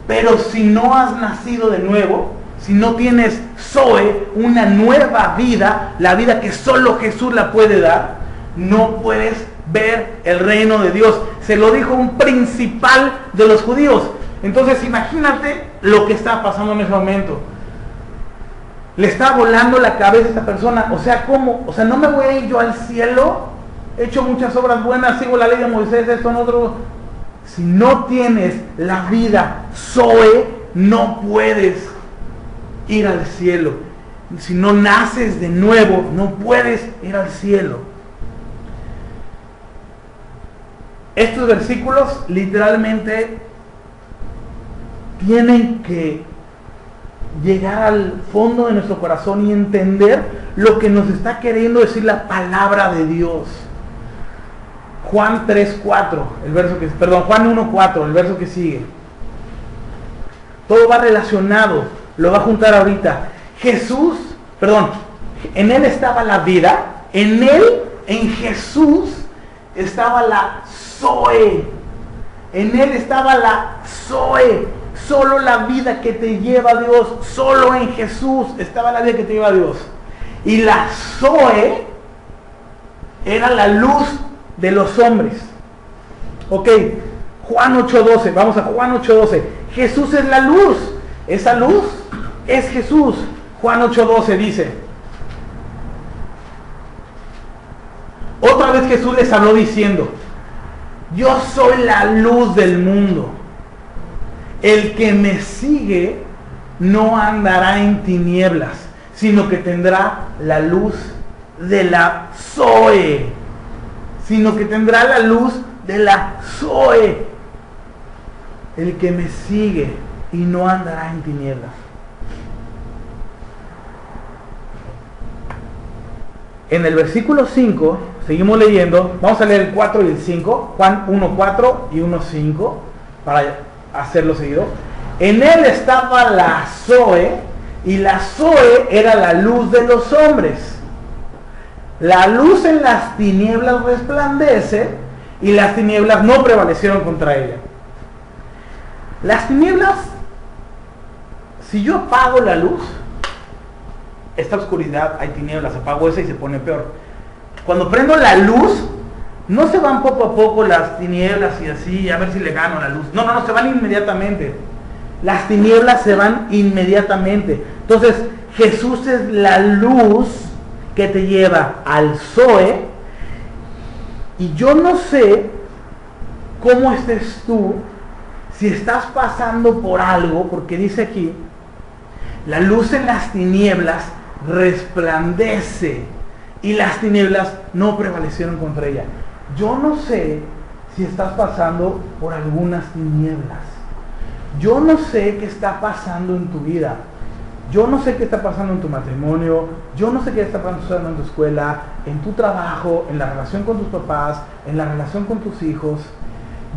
pero si no has nacido de nuevo, si no tienes Zoe, una nueva vida, la vida que solo Jesús la puede dar, no puedes ver el reino de Dios. Se lo dijo un principal de los judíos. Entonces imagínate lo que está pasando en ese momento. Le está volando la cabeza a esta persona. O sea, ¿cómo? O sea, no me voy a ir yo al cielo, he hecho muchas obras buenas, sigo la ley de Moisés, esto, no otro. Si no tienes la vida Zoe, no puedes ir al cielo. Si no naces de nuevo, no puedes ir al cielo. Estos versículos literalmente tienen que llegar al fondo de nuestro corazón y entender lo que nos está queriendo decir la palabra de Dios. Juan 3:4, Juan 1:4, el verso que sigue. Todo va relacionado, lo va a juntar ahorita. En él estaba la vida, en Jesús estaba la Zoe. En él estaba la Zoe. Solo la vida que te lleva a Dios, solo en Jesús estaba la vida que te lleva a Dios. Y la Zoe era la luz de los hombres. Ok, Juan 8:12, vamos a Juan 8:12. Jesús es la luz. Esa luz es Jesús. Juan 8:12 dice: otra vez Jesús les habló diciendo: yo soy la luz del mundo. El que me sigue no andará en tinieblas, sino que tendrá la luz de la Zoe. sino que tendrá la luz de la Zoe. El que me sigue y no andará en tinieblas. En el versículo 5, seguimos leyendo, vamos a leer el 4 y el 5, Juan 1:4 y 1:5, para hacerlo seguido. En él estaba la Zoe, y la Zoe era la luz de los hombres. La luz en las tinieblas resplandece, y las tinieblas no prevalecieron contra ella. Las tinieblas, si yo apago la luz, esta oscuridad, hay tinieblas, apago esa y se pone peor. Cuando prendo la luz, no se van poco a poco las tinieblas y así, a ver si le gano la luz. No, se van inmediatamente. Las tinieblas se van inmediatamente. Entonces, Jesús es la luz que te lleva al Zoe. Y yo no sé cómo estés tú, si estás pasando por algo, porque dice aquí, la luz en las tinieblas resplandece y las tinieblas no prevalecieron contra ella. Yo no sé si estás pasando por algunas tinieblas. Yo no sé qué está pasando en tu vida. Yo no sé qué está pasando en tu matrimonio. Yo no sé qué está pasando en tu escuela, en tu trabajo, en la relación con tus papás, en la relación con tus hijos.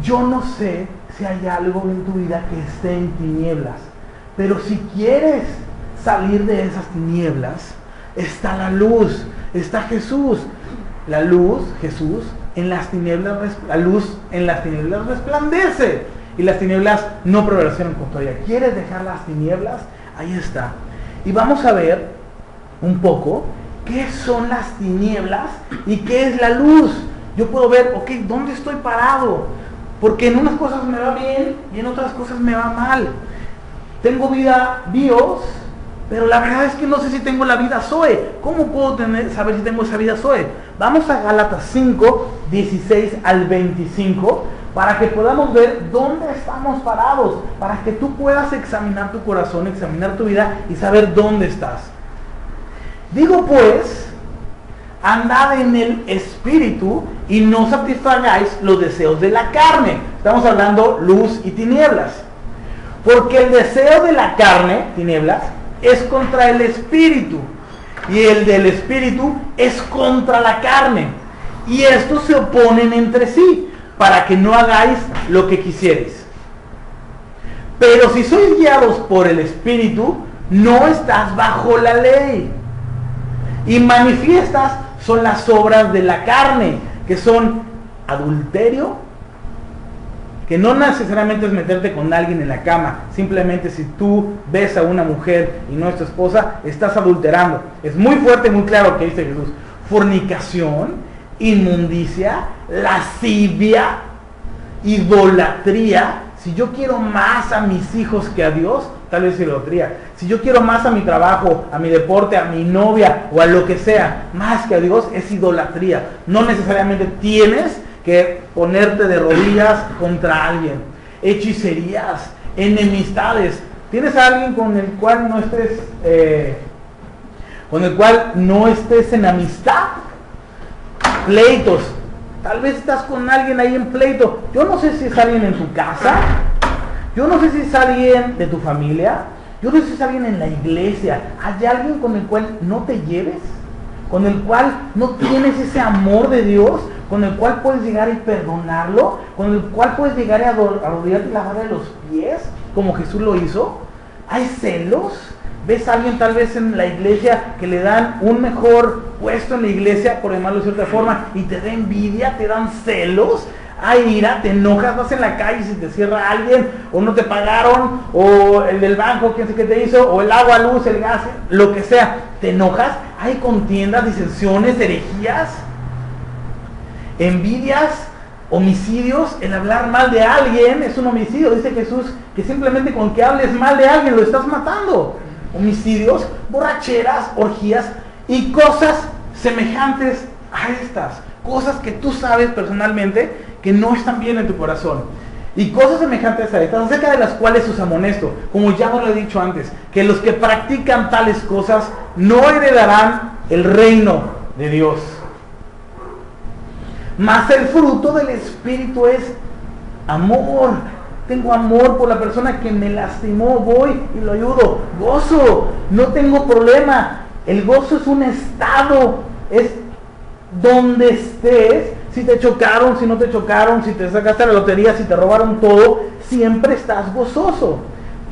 Yo no sé si hay algo en tu vida que esté en tinieblas. Pero si quieres salir de esas tinieblas, está la luz, está Jesús. La luz, Jesús, en las tinieblas, la luz en las tinieblas resplandece y las tinieblas no prevalecieron contra ella. ¿Quieres dejar las tinieblas? Ahí está. Y vamos a ver un poco qué son las tinieblas y qué es la luz. Yo puedo ver, ok, ¿dónde estoy parado? Porque en unas cosas me va bien y en otras cosas me va mal. Tengo vida bios, pero la verdad es que no sé si tengo la vida Zoe. ¿Cómo puedo saber si tengo esa vida Zoe? Vamos a Gálatas 5, 16 al 25, para que podamos ver dónde estamos parados, para que tú puedas examinar tu corazón, examinar tu vida y saber dónde estás. Digo pues, andad en el Espíritu y no satisfagáis los deseos de la carne. Estamos hablando luz y tinieblas. Porque el deseo de la carne, tinieblas, es contra el Espíritu. Y el del Espíritu es contra la carne. Y estos se oponen entre sí, para que no hagáis lo que quisierais. Pero si sois guiados por el Espíritu, no estás bajo la ley. Y manifiestas son las obras de la carne, que son adulterio, que no necesariamente es meterte con alguien en la cama, simplemente si tú ves a una mujer y no es tu esposa, estás adulterando. Es muy fuerte y muy claro lo que dice Jesús. Fornicación, inmundicia, lascivia, idolatría. Si yo quiero más a mis hijos que a Dios, tal vez idolatría. Si yo quiero más a mi trabajo, a mi deporte, a mi novia o a lo que sea, más que a Dios, es idolatría. No necesariamente tienes que ponerte de rodillas contra alguien. Hechicerías, enemistades. ¿Tienes a alguien con el cual no estés en amistad? Pleitos. Tal vez estás con alguien ahí en pleito. Yo no sé si es alguien en tu casa. Yo no sé si es alguien de tu familia. Yo no sé si es alguien en la iglesia. ¿Hay alguien con el cual no te lleves? ¿Con el cual no tienes ese amor de Dios? ¿Con el cual puedes llegar y perdonarlo? ¿Con el cual puedes llegar a arrodillarte y lavarle los pies? Como Jesús lo hizo. ¿Hay celos? ¿Ves a alguien tal vez en la iglesia que le dan un mejor puesto en la iglesia, por llamarlo de cierta forma, y te da envidia, te dan celos? Hay ira, te enojas, vas en la calle y se te cierra alguien, o no te pagaron, o el del banco, quién sé qué te hizo, o el agua, luz, el gas, lo que sea, te enojas. Hay contiendas, disensiones, herejías, envidias, homicidios. El hablar mal de alguien es un homicidio. Dice Jesús que simplemente con que hables mal de alguien lo estás matando. Homicidios, borracheras, orgías y cosas semejantes a estas. Cosas que tú sabes personalmente que no están bien en tu corazón. Y cosas semejantes a estas, acerca de las cuales os amonesto, como ya os lo he dicho antes, que los que practican tales cosas no heredarán el reino de Dios. Mas el fruto del Espíritu es amor. Tengo amor por la persona que me lastimó, voy y lo ayudo. Gozo, no tengo problema. El gozo es un estado, es donde estés. Si te chocaron, si no te chocaron, si te sacaste la lotería, si te robaron todo, siempre estás gozoso.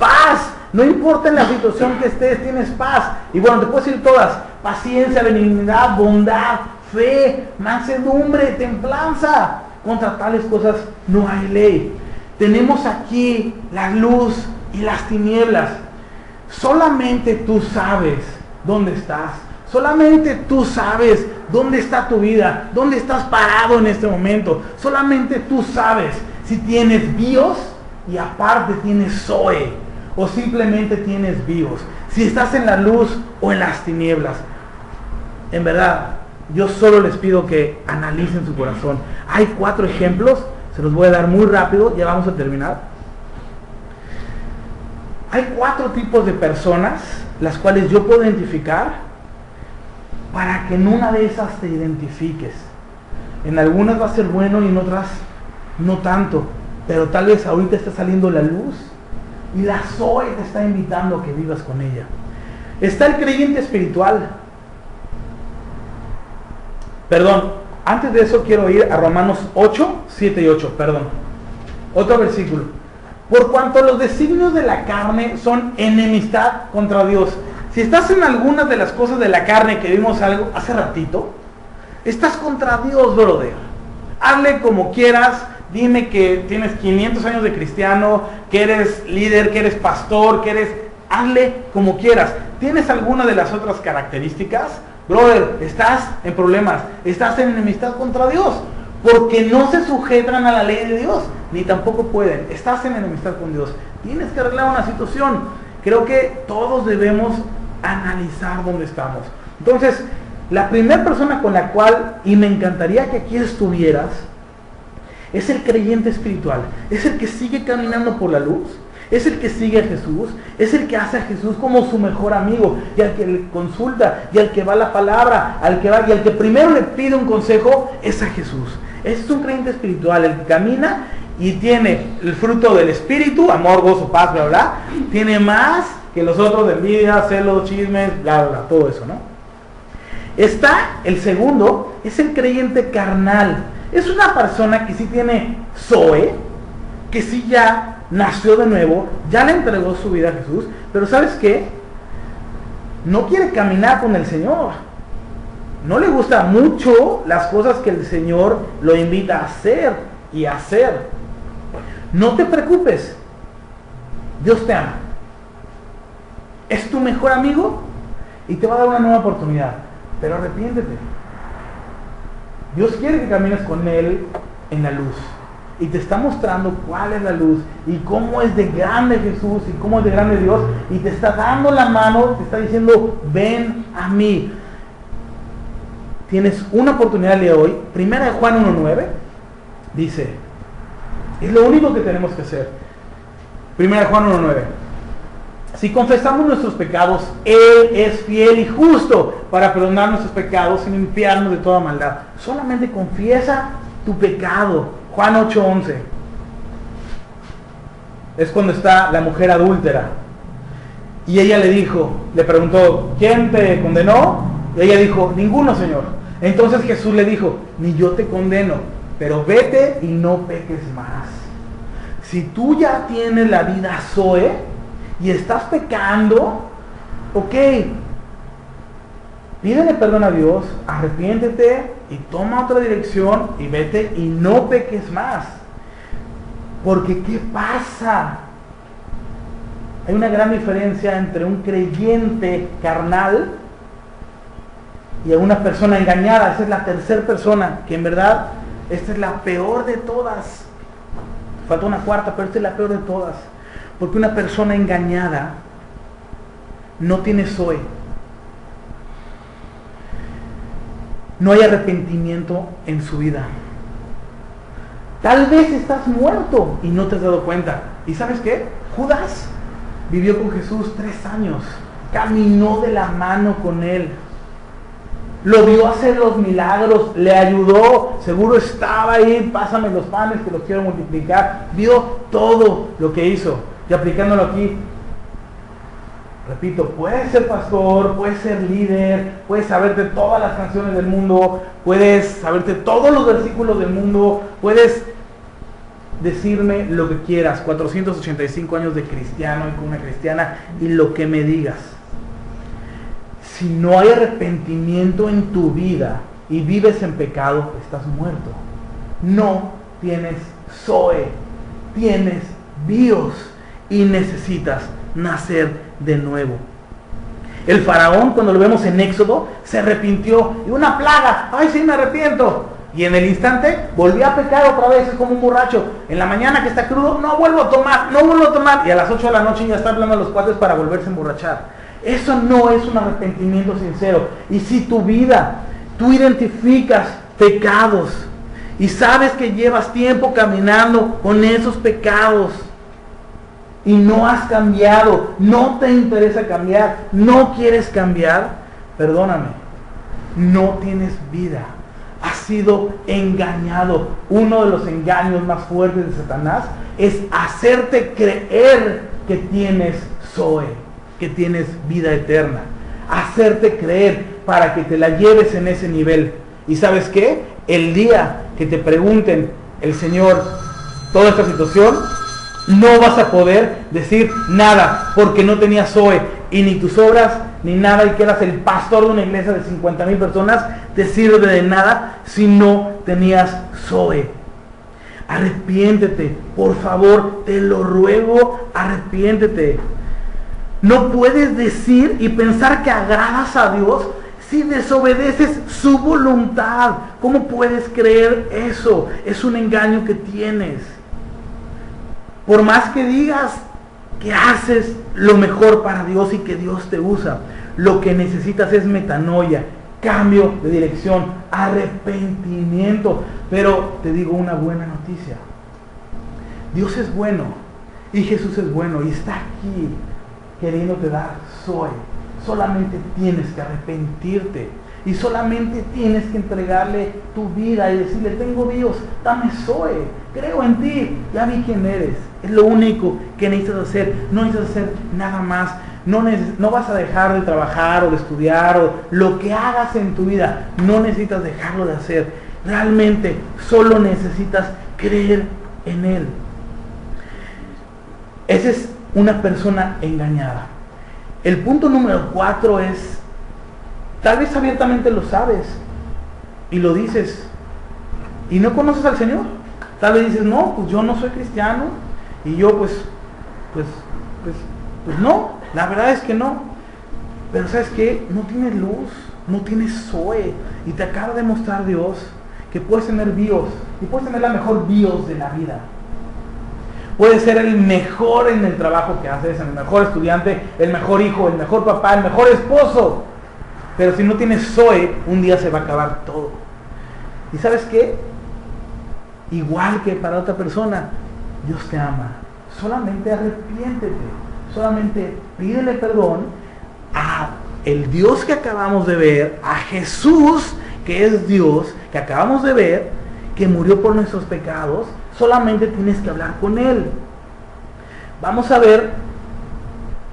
Paz, no importa en la situación que estés, tienes paz. Y bueno, te puedo decir todas: paciencia, benignidad, bondad, fe, mansedumbre, templanza. Contra tales cosas no hay ley. Tenemos aquí la luz y las tinieblas. Solamente tú sabes dónde estás. Solamente tú sabes dónde está tu vida, dónde estás parado en este momento. Solamente tú sabes si tienes bios y aparte tienes Zoe, o simplemente tienes bios. Si estás en la luz o en las tinieblas. En verdad, yo solo les pido que analicen su corazón. Hay 4 ejemplos. Se los voy a dar muy rápido, ya vamos a terminar. Hay 4 tipos de personas las cuales yo puedo identificar para que en una de esas te identifiques. En algunas va a ser bueno y en otras no tanto, pero tal vez ahorita está saliendo la luz y la Zoe te está invitando a que vivas con ella. Está el creyente espiritual. Perdón, antes de eso quiero ir a Romanos 8, 7 y 8, perdón. Otro versículo. Por cuanto los designios de la carne son enemistad contra Dios. Si estás en algunas de las cosas de la carne que vimos algo hace ratito, estás contra Dios, brother. Hazle como quieras, dime que tienes 500 años de cristiano, que eres líder, que eres pastor, que eres... Hazle como quieras. ¿Tienes alguna de las otras características? Brother, estás en problemas, estás en enemistad contra Dios, porque no se sujetan a la ley de Dios, ni tampoco pueden. Estás en enemistad con Dios. Tienes que arreglar una situación. Creo que todos debemos analizar dónde estamos. Entonces, la primera persona con la cual, y me encantaría que aquí estuvieras, es el creyente espiritual. Es el que sigue caminando por la luz. Es el que sigue a Jesús, es el que hace a Jesús como su mejor amigo, y al que le consulta, y al que va a la palabra, y al que primero le pide un consejo, es a Jesús. Ese es un creyente espiritual, el que camina y tiene el fruto del Espíritu, amor, gozo, paz, bla, bla, tiene más que los otros de envidia, celos, chismes, bla, bla, todo eso, ¿no? Está el segundo, es el creyente carnal. Es una persona que sí tiene Zoe, que sí ya nació de nuevo, ya le entregó su vida a Jesús, pero ¿sabes qué? No quiere caminar con el Señor. No le gusta mucho las cosas que el Señor lo invita a hacer y a hacer. No te preocupes. Dios te ama. Es tu mejor amigo y te va a dar una nueva oportunidad. Pero arrepiéntete. Dios quiere que camines con Él en la luz. Y te está mostrando cuál es la luz y cómo es de grande Jesús y cómo es de grande Dios. Y te está dando la mano, te está diciendo, ven a mí. Tienes una oportunidad el día de hoy. Primera de Juan 1:9 dice, es lo único que tenemos que hacer. Primera de Juan 1:9. Si confesamos nuestros pecados, Él es fiel y justo para perdonar nuestros pecados y limpiarnos de toda maldad. Solamente confiesa tu pecado. Juan 8:11 es cuando está la mujer adúltera y ella le preguntó, ¿quién te condenó? Y ella dijo, ninguno, Señor. Entonces Jesús le dijo, ni yo te condeno, pero vete y no peques más. Si tú ya tienes la vida Zoe y estás pecando, ok, pídele perdón a Dios, arrepiéntete y toma otra dirección y vete y no peques más. Porque ¿qué pasa? Hay una gran diferencia entre un creyente carnal y a una persona engañada. Esa es la tercera persona, que en verdad esta es la peor de todas. Falta una cuarta, pero esta es la peor de todas. Porque una persona engañada no tiene Zoe. No hay arrepentimiento en su vida. Tal vez estás muerto y no te has dado cuenta. ¿Y sabes qué? Judas vivió con Jesús 3 años. Caminó de la mano con Él. lo vio hacer los milagros, le ayudó, seguro estaba ahí, pásame los panes que los quiero multiplicar, vio todo lo que hizo. Y aplicándolo aquí, repito, puedes ser pastor, puedes ser líder, puedes saberte todas las canciones del mundo, puedes saberte todos los versículos del mundo, puedes decirme lo que quieras, 485 años de cristiano y con una cristiana, y lo que me digas. Si no hay arrepentimiento en tu vida y vives en pecado, estás muerto. No tienes Zoe, tienes Bios y necesitas nacer de nuevo. El faraón, cuando lo vemos en Éxodo, se arrepintió y una plaga, ay sí me arrepiento, y en el instante volvió a pecar otra vez. Es como un borracho, en la mañana que está crudo, no vuelvo a tomar, y a las 8 de la noche ya está hablando a los cuates para volverse a emborrachar. Eso no es un arrepentimiento sincero. Y si tu vida, tú identificas pecados y sabes que llevas tiempo caminando con esos pecados y no has cambiado, no te interesa cambiar, no quieres cambiar, perdóname, no tienes vida. Has sido engañado. Uno de los engaños más fuertes de Satanás es hacerte creer que tienes Zoe, que tienes vida eterna. Hacerte creer para que te la lleves en ese nivel. ¿Y sabes qué? El día que te pregunten el Señor toda esta situación, no vas a poder decir nada, porque no tenías Zoe, y ni tus obras, ni nada, y que eras el pastor de una iglesia de 50,000 personas, te sirve de nada si no tenías Zoe. Arrepiéntete, por favor, te lo ruego, arrepiéntete. No puedes decir y pensar que agradas a Dios si desobedeces su voluntad. ¿Cómo puedes creer eso? Es un engaño que tienes. Por más que digas que haces lo mejor para Dios y que Dios te usa, lo que necesitas es metanoia, cambio de dirección, arrepentimiento. Pero te digo una buena noticia. Dios es bueno y Jesús es bueno y está aquí queriéndote dar Zoe. Solamente tienes que arrepentirte y solamente tienes que entregarle tu vida y decirle: tengo Dios, dame Zoe, creo en ti, ya vi quién eres. Es lo único que necesitas hacer. No necesitas hacer nada más. No vas a dejar de trabajar o de estudiar o lo que hagas en tu vida. No necesitas dejarlo de hacer. Realmente solo necesitas creer en Él. Esa es una persona engañada. El punto número 4 es, tal vez abiertamente lo sabes y lo dices y no conoces al Señor. Tal vez dices: no, pues yo no soy cristiano y yo pues no, la verdad es que no. Pero ¿sabes qué? No tienes luz, no tienes Zoe, y te acaba de mostrar Dios que puedes tener Bios y puedes tener la mejor Bios de la vida. Puedes ser el mejor en el trabajo que haces, el mejor estudiante, el mejor hijo, el mejor papá, el mejor esposo. Pero si no tienes Zoe, un día se va a acabar todo. ¿Y sabes qué? Igual que para otra persona, Dios te ama. Solamente arrepiéntete. Solamente pídele perdón a el Dios que acabamos de ver, a Jesús, que es Dios, que acabamos de ver, que murió por nuestros pecados. Solamente tienes que hablar con Él. Vamos a ver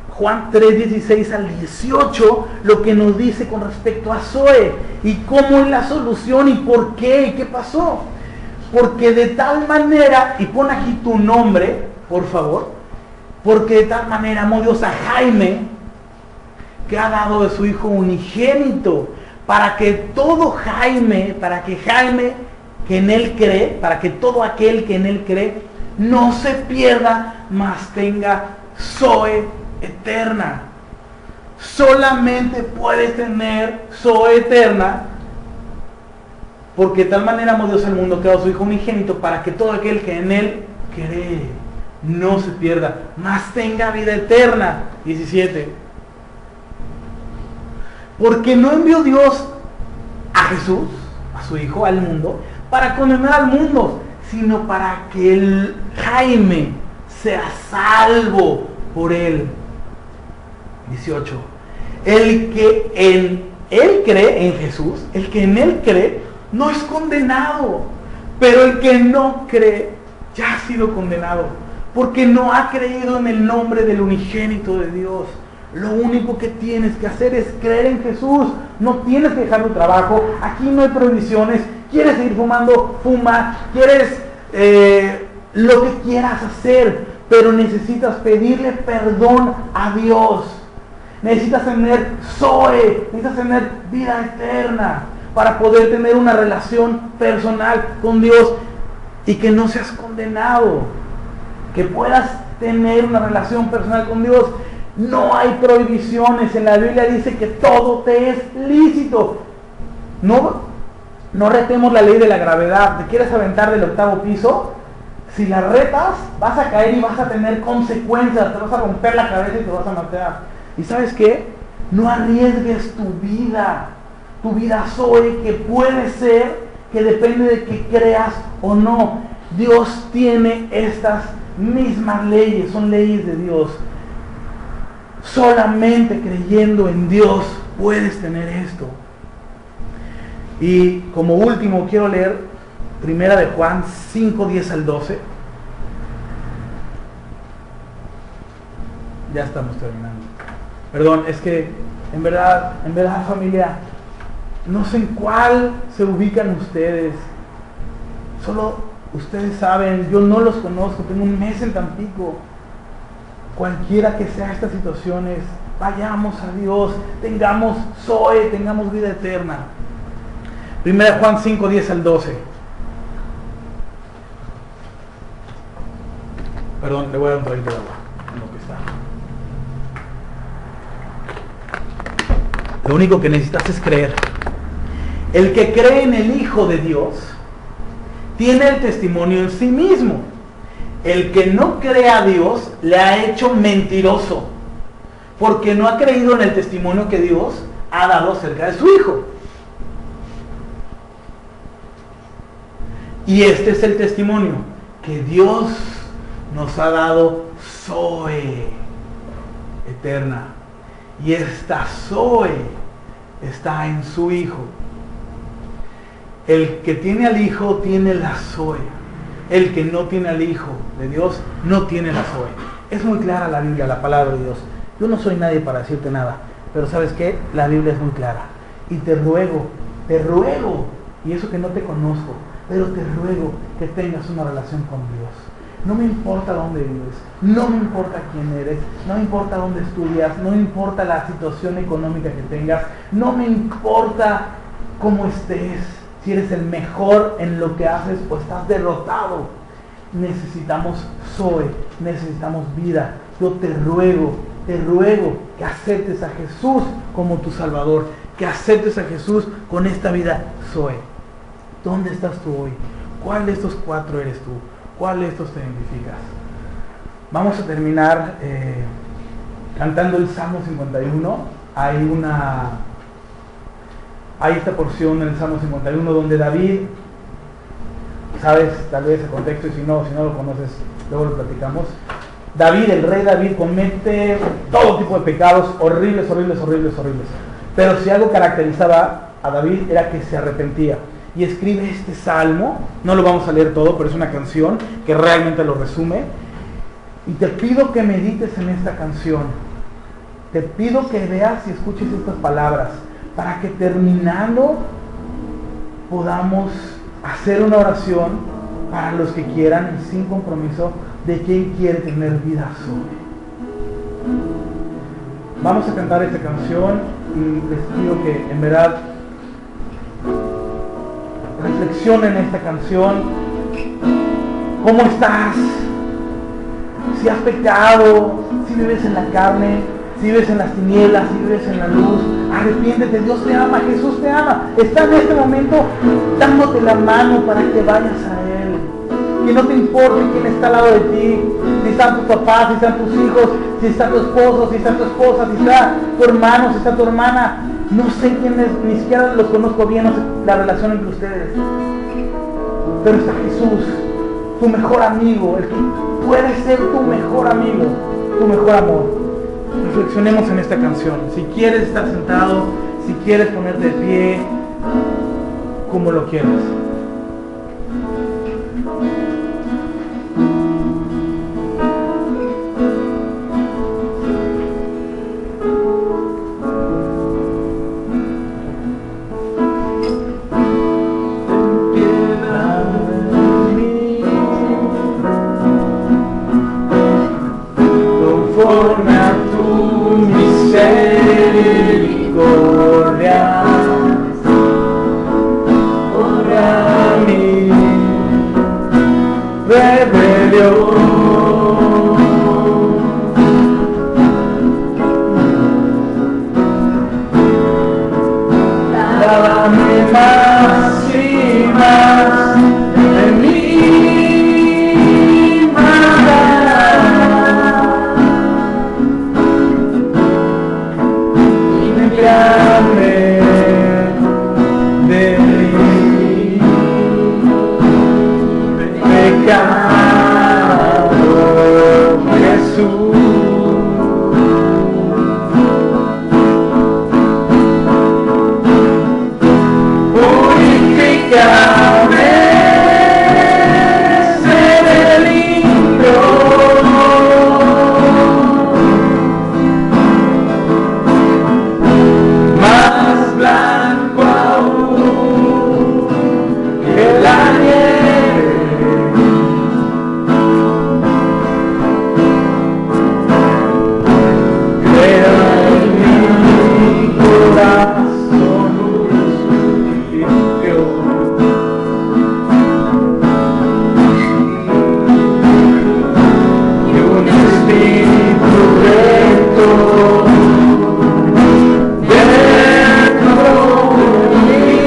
Juan 3:16 al 18, lo que nos dice con respecto a Zoe y cómo es la solución y por qué y qué pasó. Porque de tal manera, y pon aquí tu nombre, por favor, porque de tal manera amó Dios a Jaime, que ha dado de su Hijo unigénito, para que Jaime que en Él cree, para que todo aquel que en Él cree no se pierda, mas tenga Zoe eterna. Solamente puedes tener Zoe eterna, porque de tal manera amó Dios al mundo que ha dado su Hijo unigénito, para que todo aquel que en Él cree no se pierda, mas tenga vida eterna. 17. Porque no envió Dios a Jesús, a su Hijo, al mundo, para condenar al mundo, sino para que el Jaime sea salvo por él. 18. El que en él cree en Jesús, el que en él cree, no es condenado. Pero el que no cree, ya ha sido condenado, porque no ha creído en el nombre del unigénito de Dios. Lo único que tienes que hacer es creer en Jesús. No tienes que dejar tu trabajo. Aquí no hay prohibiciones. ¿Quieres seguir fumando? Fuma. ¿Quieres lo que quieras hacer? Pero necesitas pedirle perdón a Dios. Necesitas tener Zoe. Necesitas tener vida eterna para poder tener una relación personal con Dios y que no seas condenado. Que puedas tener una relación personal con Dios. No hay prohibiciones. En la Biblia dice que todo te es lícito. No retemos la ley de la gravedad. ¿Te quieres aventar del 8º piso? Si la retas, vas a caer y vas a tener consecuencias. Te vas a romper la cabeza y te vas a matar. ¿Y sabes qué? No arriesgues tu vida. Tu vida Zoe, que puede ser, que depende de que creas o no. Dios tiene estas mismas leyes. Son leyes de Dios. Solamente creyendo en Dios puedes tener esto. Y como último quiero leer 1 de Juan 5, 10 al 12. Ya estamos terminando. Perdón, es que en verdad familia, no sé en cuál se ubican ustedes. Solo ustedes saben, yo no los conozco, tengo un mes en Tampico. Cualquiera que sea estas situaciones, vayamos a Dios, tengamos Zoe, tengamos vida eterna. 1 Juan 5, 10 al 12. Perdón, le voy a dar un traguito de agua en lo que está. Lo único que necesitas es creer. El que cree en el Hijo de Dios tiene el testimonio en sí mismo. El que no cree a Dios le ha hecho mentiroso, porque no ha creído en el testimonio que Dios ha dado acerca de su Hijo. Y este es el testimonio, que Dios nos ha dado Zoe eterna. Y esta Zoe está en su Hijo. El que tiene al Hijo tiene la Zoe. El que no tiene al Hijo de Dios no tiene la Zoe. Es muy clara la Biblia, la palabra de Dios. Yo no soy nadie para decirte nada, pero ¿sabes qué? La Biblia es muy clara. Y te ruego, y eso que no te conozco, pero te ruego que tengas una relación con Dios. No me importa dónde vives, no me importa quién eres, no me importa dónde estudias, no me importa la situación económica que tengas, no me importa cómo estés. Si eres el mejor en lo que haces o estás derrotado, necesitamos Zoe, necesitamos vida. Yo te ruego que aceptes a Jesús como tu Salvador, que aceptes a Jesús con esta vida Zoe. ¿Dónde estás tú hoy? ¿Cuál de estos 4 eres tú? ¿Cuál de estos te identificas? Vamos a terminar cantando el Salmo 51. Hay esta porción en el Salmo 51 donde David, sabes tal vez el contexto, y si no lo conoces, luego lo platicamos. David, el rey David, comete todo tipo de pecados horribles. Pero si algo caracterizaba a David era que se arrepentía. Y escribe este salmo, no lo vamos a leer todo, pero es una canción que realmente lo resume. Y te pido que medites en esta canción. Te pido que veas y escuches estas palabras, para que terminando podamos hacer una oración para los que quieran, y sin compromiso, de quien quiere tener vida Zoe. Vamos a cantar esta canción y les pido que en verdad reflexionen en esta canción. ¿Cómo estás? Si has pecado, si vives en la carne, si vives en las tinieblas, si vives en la luz, arrepiéntete. Dios te ama, Jesús te ama. Está en este momento dándote la mano para que vayas a Él. Que no te importe quién está al lado de ti, si están tus papás, si están tus hijos, si está tu esposo, si está tu esposa, si está tu hermano, si está tu hermana. No sé quién es, ni siquiera los conozco bien, no sé la relación entre ustedes. Pero está Jesús, tu mejor amigo, el que puede ser tu mejor amigo, tu mejor amor. Reflexionemos en esta canción. Si quieres estar sentado, Si quieres ponerte de pie, como lo quieras. Conforme a tu misericordia, borra mi rebelión. Dame más y más de mi maldad. Limpiame de mi pecado, Jesús. Purifícame, seré limpio. Más blanco aún que la nieve. Crea en mi corazón luz limpio. Y un espíritu recto dentro de mí.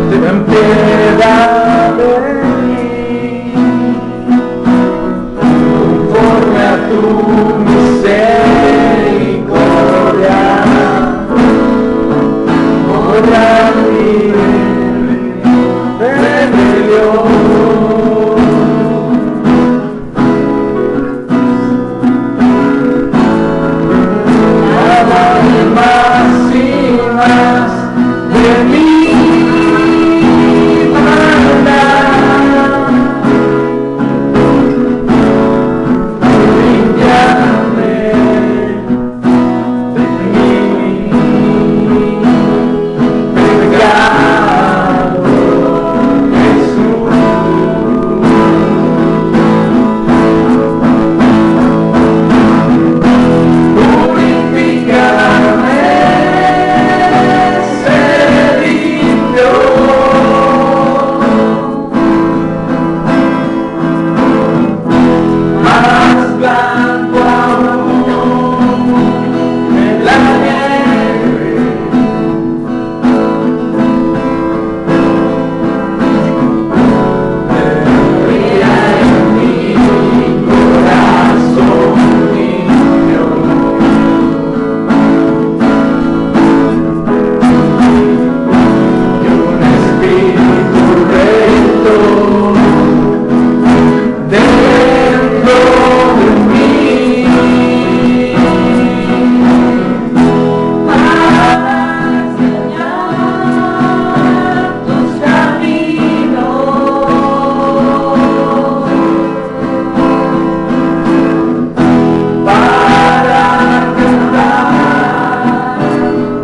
Ten piedad de mí, conforme a tu misericordia. Borra mi rebelión. Dame más y más de mi maldad. Limpiame de mi pecado, Jesús. Purifícame, seré limpio. Más blanco aún que la nieve. Brilla en mi corazón limpio. Y un espíritu recto dentro de mí. Para enseñar tus caminos, para cantar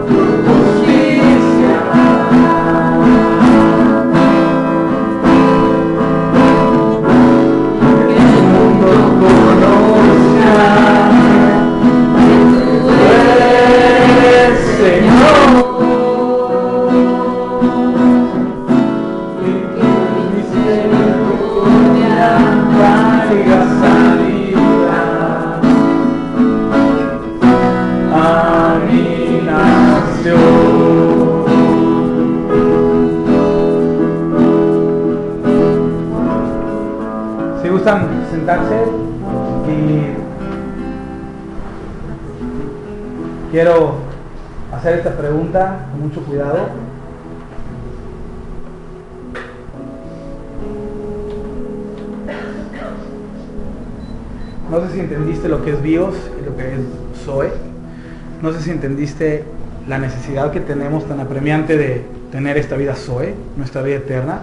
tu justicia. Que el mundo conozca que tú eres Señor. Y que mi misericordia traiga salida a mi nación. Si gustan sentarse, y quiero hacer esta pregunta con mucho cuidado. No sé si entendiste lo que es bios y lo que es zoe. No sé si entendiste la necesidad que tenemos tan apremiante de tener esta vida zoe, nuestra vida eterna.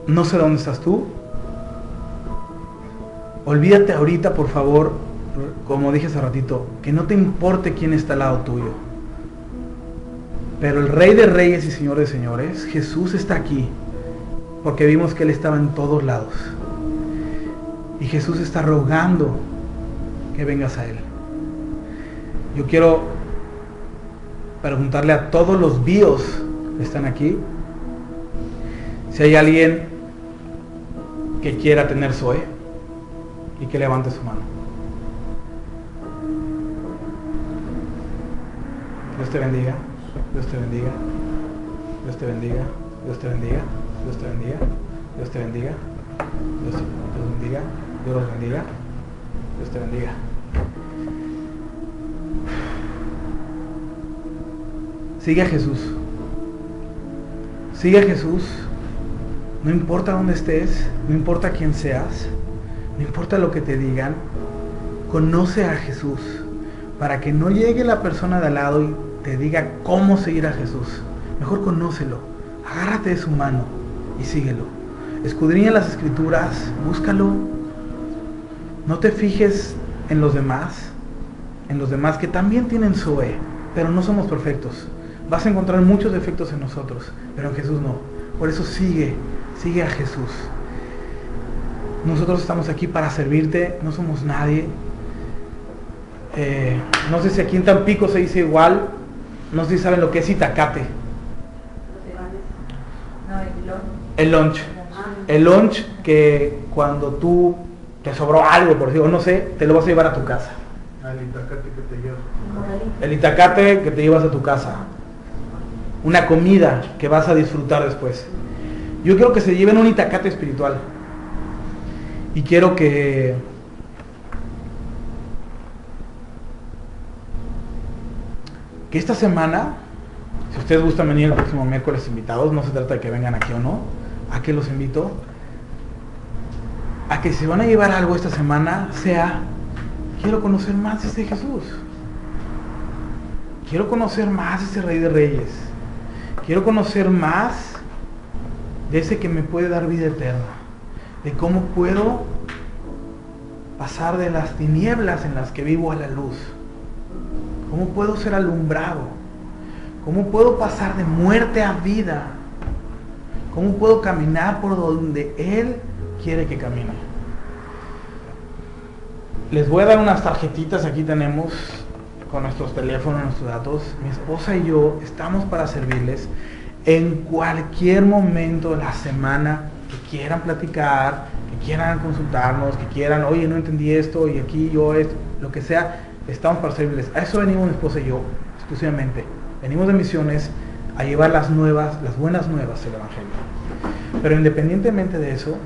No sé dónde estás tú. Olvídate ahorita, por favor, como dije hace ratito, que no te importe quién está al lado tuyo. Pero el Rey de Reyes y Señor de Señores, Jesús, está aquí, porque vimos que Él estaba en todos lados. Y Jesús está rogando que vengas a Él. Yo quiero preguntarle a todos los bios que están aquí, si hay alguien que quiera tener zoe, y que levante su mano. Dios te bendiga, Dios te bendiga, Dios te bendiga, Dios te bendiga, Dios te bendiga, Dios te bendiga, Dios te bendiga, Dios los bendiga, Dios te bendiga. Sigue a Jesús. Sigue a Jesús. No importa dónde estés, no importa quién seas, no importa lo que te digan, conoce a Jesús, para que no llegue la persona de al lado y te diga cómo seguir a Jesús. Mejor conócelo, agárrate de su mano y síguelo. Escudriña las Escrituras, búscalo. No te fijes en los demás que también tienen zoe, pero no somos perfectos. Vas a encontrar muchos defectos en nosotros, pero en Jesús no. Por eso sigue a Jesús. Nosotros estamos aquí para servirte, no somos nadie. No sé si aquí en Tampico se dice igual, no sé si saben lo que es itacate. El lunch. El lunch, que cuando tú te sobró algo, por decirlo, no sé, te lo vas a llevar a tu casa. El itacate que te llevas. El itacate que te llevas a tu casa. Una comida que vas a disfrutar después. Yo quiero que se lleven un itacate espiritual. Y quiero que esta semana, si ustedes gustan venir el próximo miércoles invitados, no se trata de que vengan aquí o no, ¿a qué los invito? A que si van a llevar algo esta semana, sea, quiero conocer más de este Jesús. Quiero conocer más de ese Rey de Reyes. Quiero conocer más de ese que me puede dar vida eterna. De cómo puedo pasar de las tinieblas en las que vivo a la luz. Cómo puedo ser alumbrado. Cómo puedo pasar de muerte a vida. Cómo puedo caminar por donde Él quiere que camine. Les voy a dar unas tarjetitas, aquí tenemos con nuestros teléfonos, nuestros datos. Mi esposa y yo estamos para servirles en cualquier momento de la semana que quieran platicar, que quieran consultarnos, que quieran, oye, no entendí esto, y aquí yo esto, lo que sea, estamos para servirles. A eso venimos mi esposa y yo, exclusivamente. Venimos de misiones a llevar las buenas nuevas del Evangelio. Pero independientemente de eso,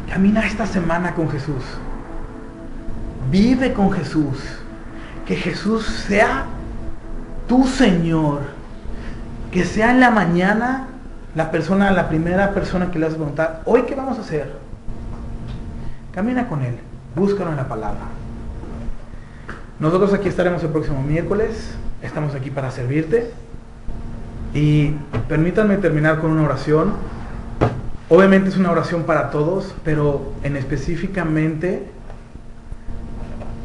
camina esta semana con Jesús. Vive con Jesús. Que Jesús sea tu Señor. Que sea en la mañana la primera persona que le vas a preguntar, ¿hoy qué vamos a hacer? Camina con Él, búscalo en la palabra. Nosotros aquí estaremos el próximo miércoles, estamos aquí para servirte. Y permítanme terminar con una oración. Obviamente es una oración para todos, pero en específicamente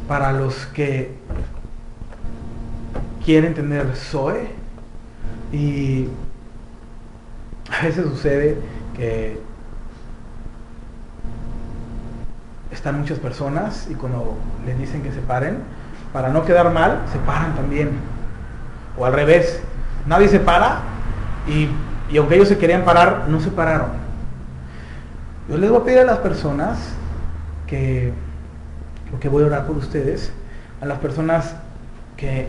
para los que quieren tener zoe. Y a veces sucede que están muchas personas y cuando les dicen que se paren, para no quedar mal, se paran también. O al revés, nadie se para y aunque ellos se querían parar, no se pararon. Yo les voy a pedir a las personas porque voy a orar por ustedes, a las personas que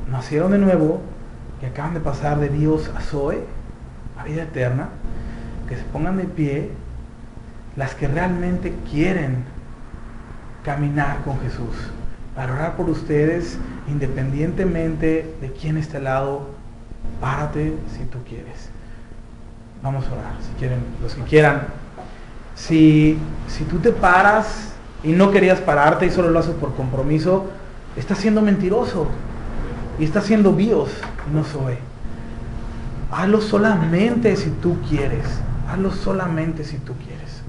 nacieron de nuevo, que acaban de pasar de Dios a zoe, a vida eterna, que se pongan de pie, las que realmente quieren caminar con Jesús, para orar por ustedes, independientemente de quién esté al lado. Párate si tú quieres. Vamos a orar, si quieren, los que quieran. Si tú te paras y no querías pararte y solo lo haces por compromiso, estás siendo mentiroso y estás siendo bios y no soy. Hazlo solamente si tú quieres. Hazlo solamente si tú quieres.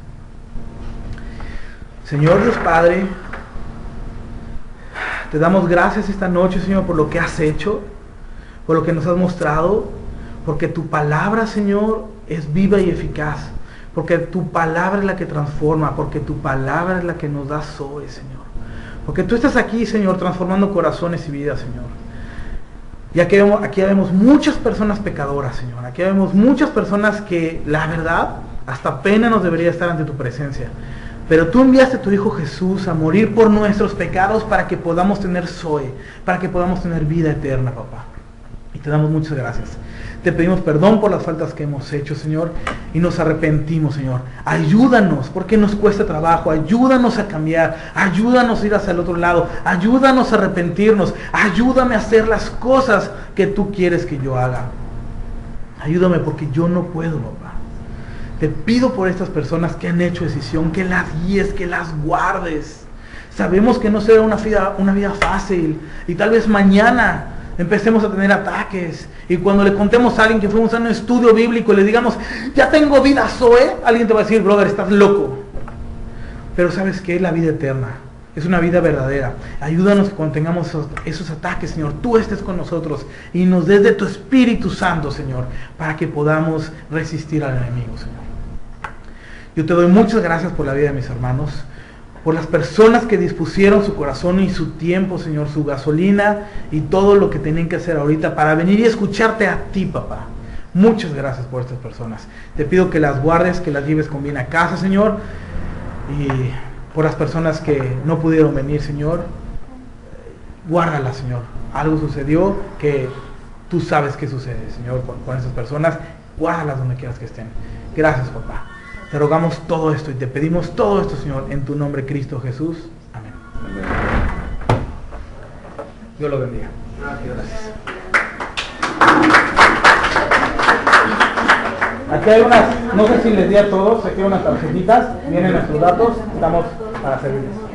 Señor Dios Padre, te damos gracias esta noche, Señor, por lo que has hecho, por lo que nos has mostrado, porque tu palabra, Señor, es viva y eficaz, porque tu palabra es la que transforma, porque tu palabra es la que nos da Zoe, Señor. Porque tú estás aquí, Señor, transformando corazones y vidas, Señor. Y aquí vemos muchas personas pecadoras, Señor. Aquí vemos muchas personas que, la verdad, hasta pena nos debería estar ante tu presencia. Pero tú enviaste a tu Hijo Jesús a morir por nuestros pecados para que podamos tener Zoe, para que podamos tener vida eterna, papá. Y te damos muchas gracias. Te pedimos perdón por las faltas que hemos hecho, Señor, y nos arrepentimos, Señor. Ayúdanos, porque nos cuesta trabajo. Ayúdanos a cambiar. Ayúdanos a ir hacia el otro lado. Ayúdanos a arrepentirnos. Ayúdame a hacer las cosas que tú quieres que yo haga. Ayúdame porque yo no puedo, papá. Te pido por estas personas que han hecho decisión, que las guíes, que las guardes. Sabemos que no será una vida fácil, y tal vez mañana empecemos a tener ataques, y cuando le contemos a alguien que fuimos a un estudio bíblico y le digamos, ya tengo vida Zoe, alguien te va a decir, brother, estás loco. Pero ¿sabes qué? La vida eterna es una vida verdadera. Ayúdanos que cuando tengamos esos ataques, Señor, tú estés con nosotros y nos des de tu Espíritu Santo, Señor, para que podamos resistir al enemigo, Señor. Yo te doy muchas gracias por la vida de mis hermanos, por las personas que dispusieron su corazón y su tiempo, Señor, su gasolina y todo lo que tenían que hacer ahorita para venir y escucharte a ti, papá. Muchas gracias por estas personas. Te pido que las guardes, que las lleves con bien a casa, Señor. Y por las personas que no pudieron venir, Señor, guárdalas, Señor. Algo sucedió que tú sabes que sucede, Señor, con esas personas. Guárdalas donde quieras que estén. Gracias, papá. Te rogamos todo esto y te pedimos todo esto, Señor, en tu nombre, Cristo Jesús. Amén. Dios lo bendiga. Gracias. Aquí hay unas, no sé si les di a todos, aquí hay unas tarjetitas, vienen nuestros datos, estamos para servirles.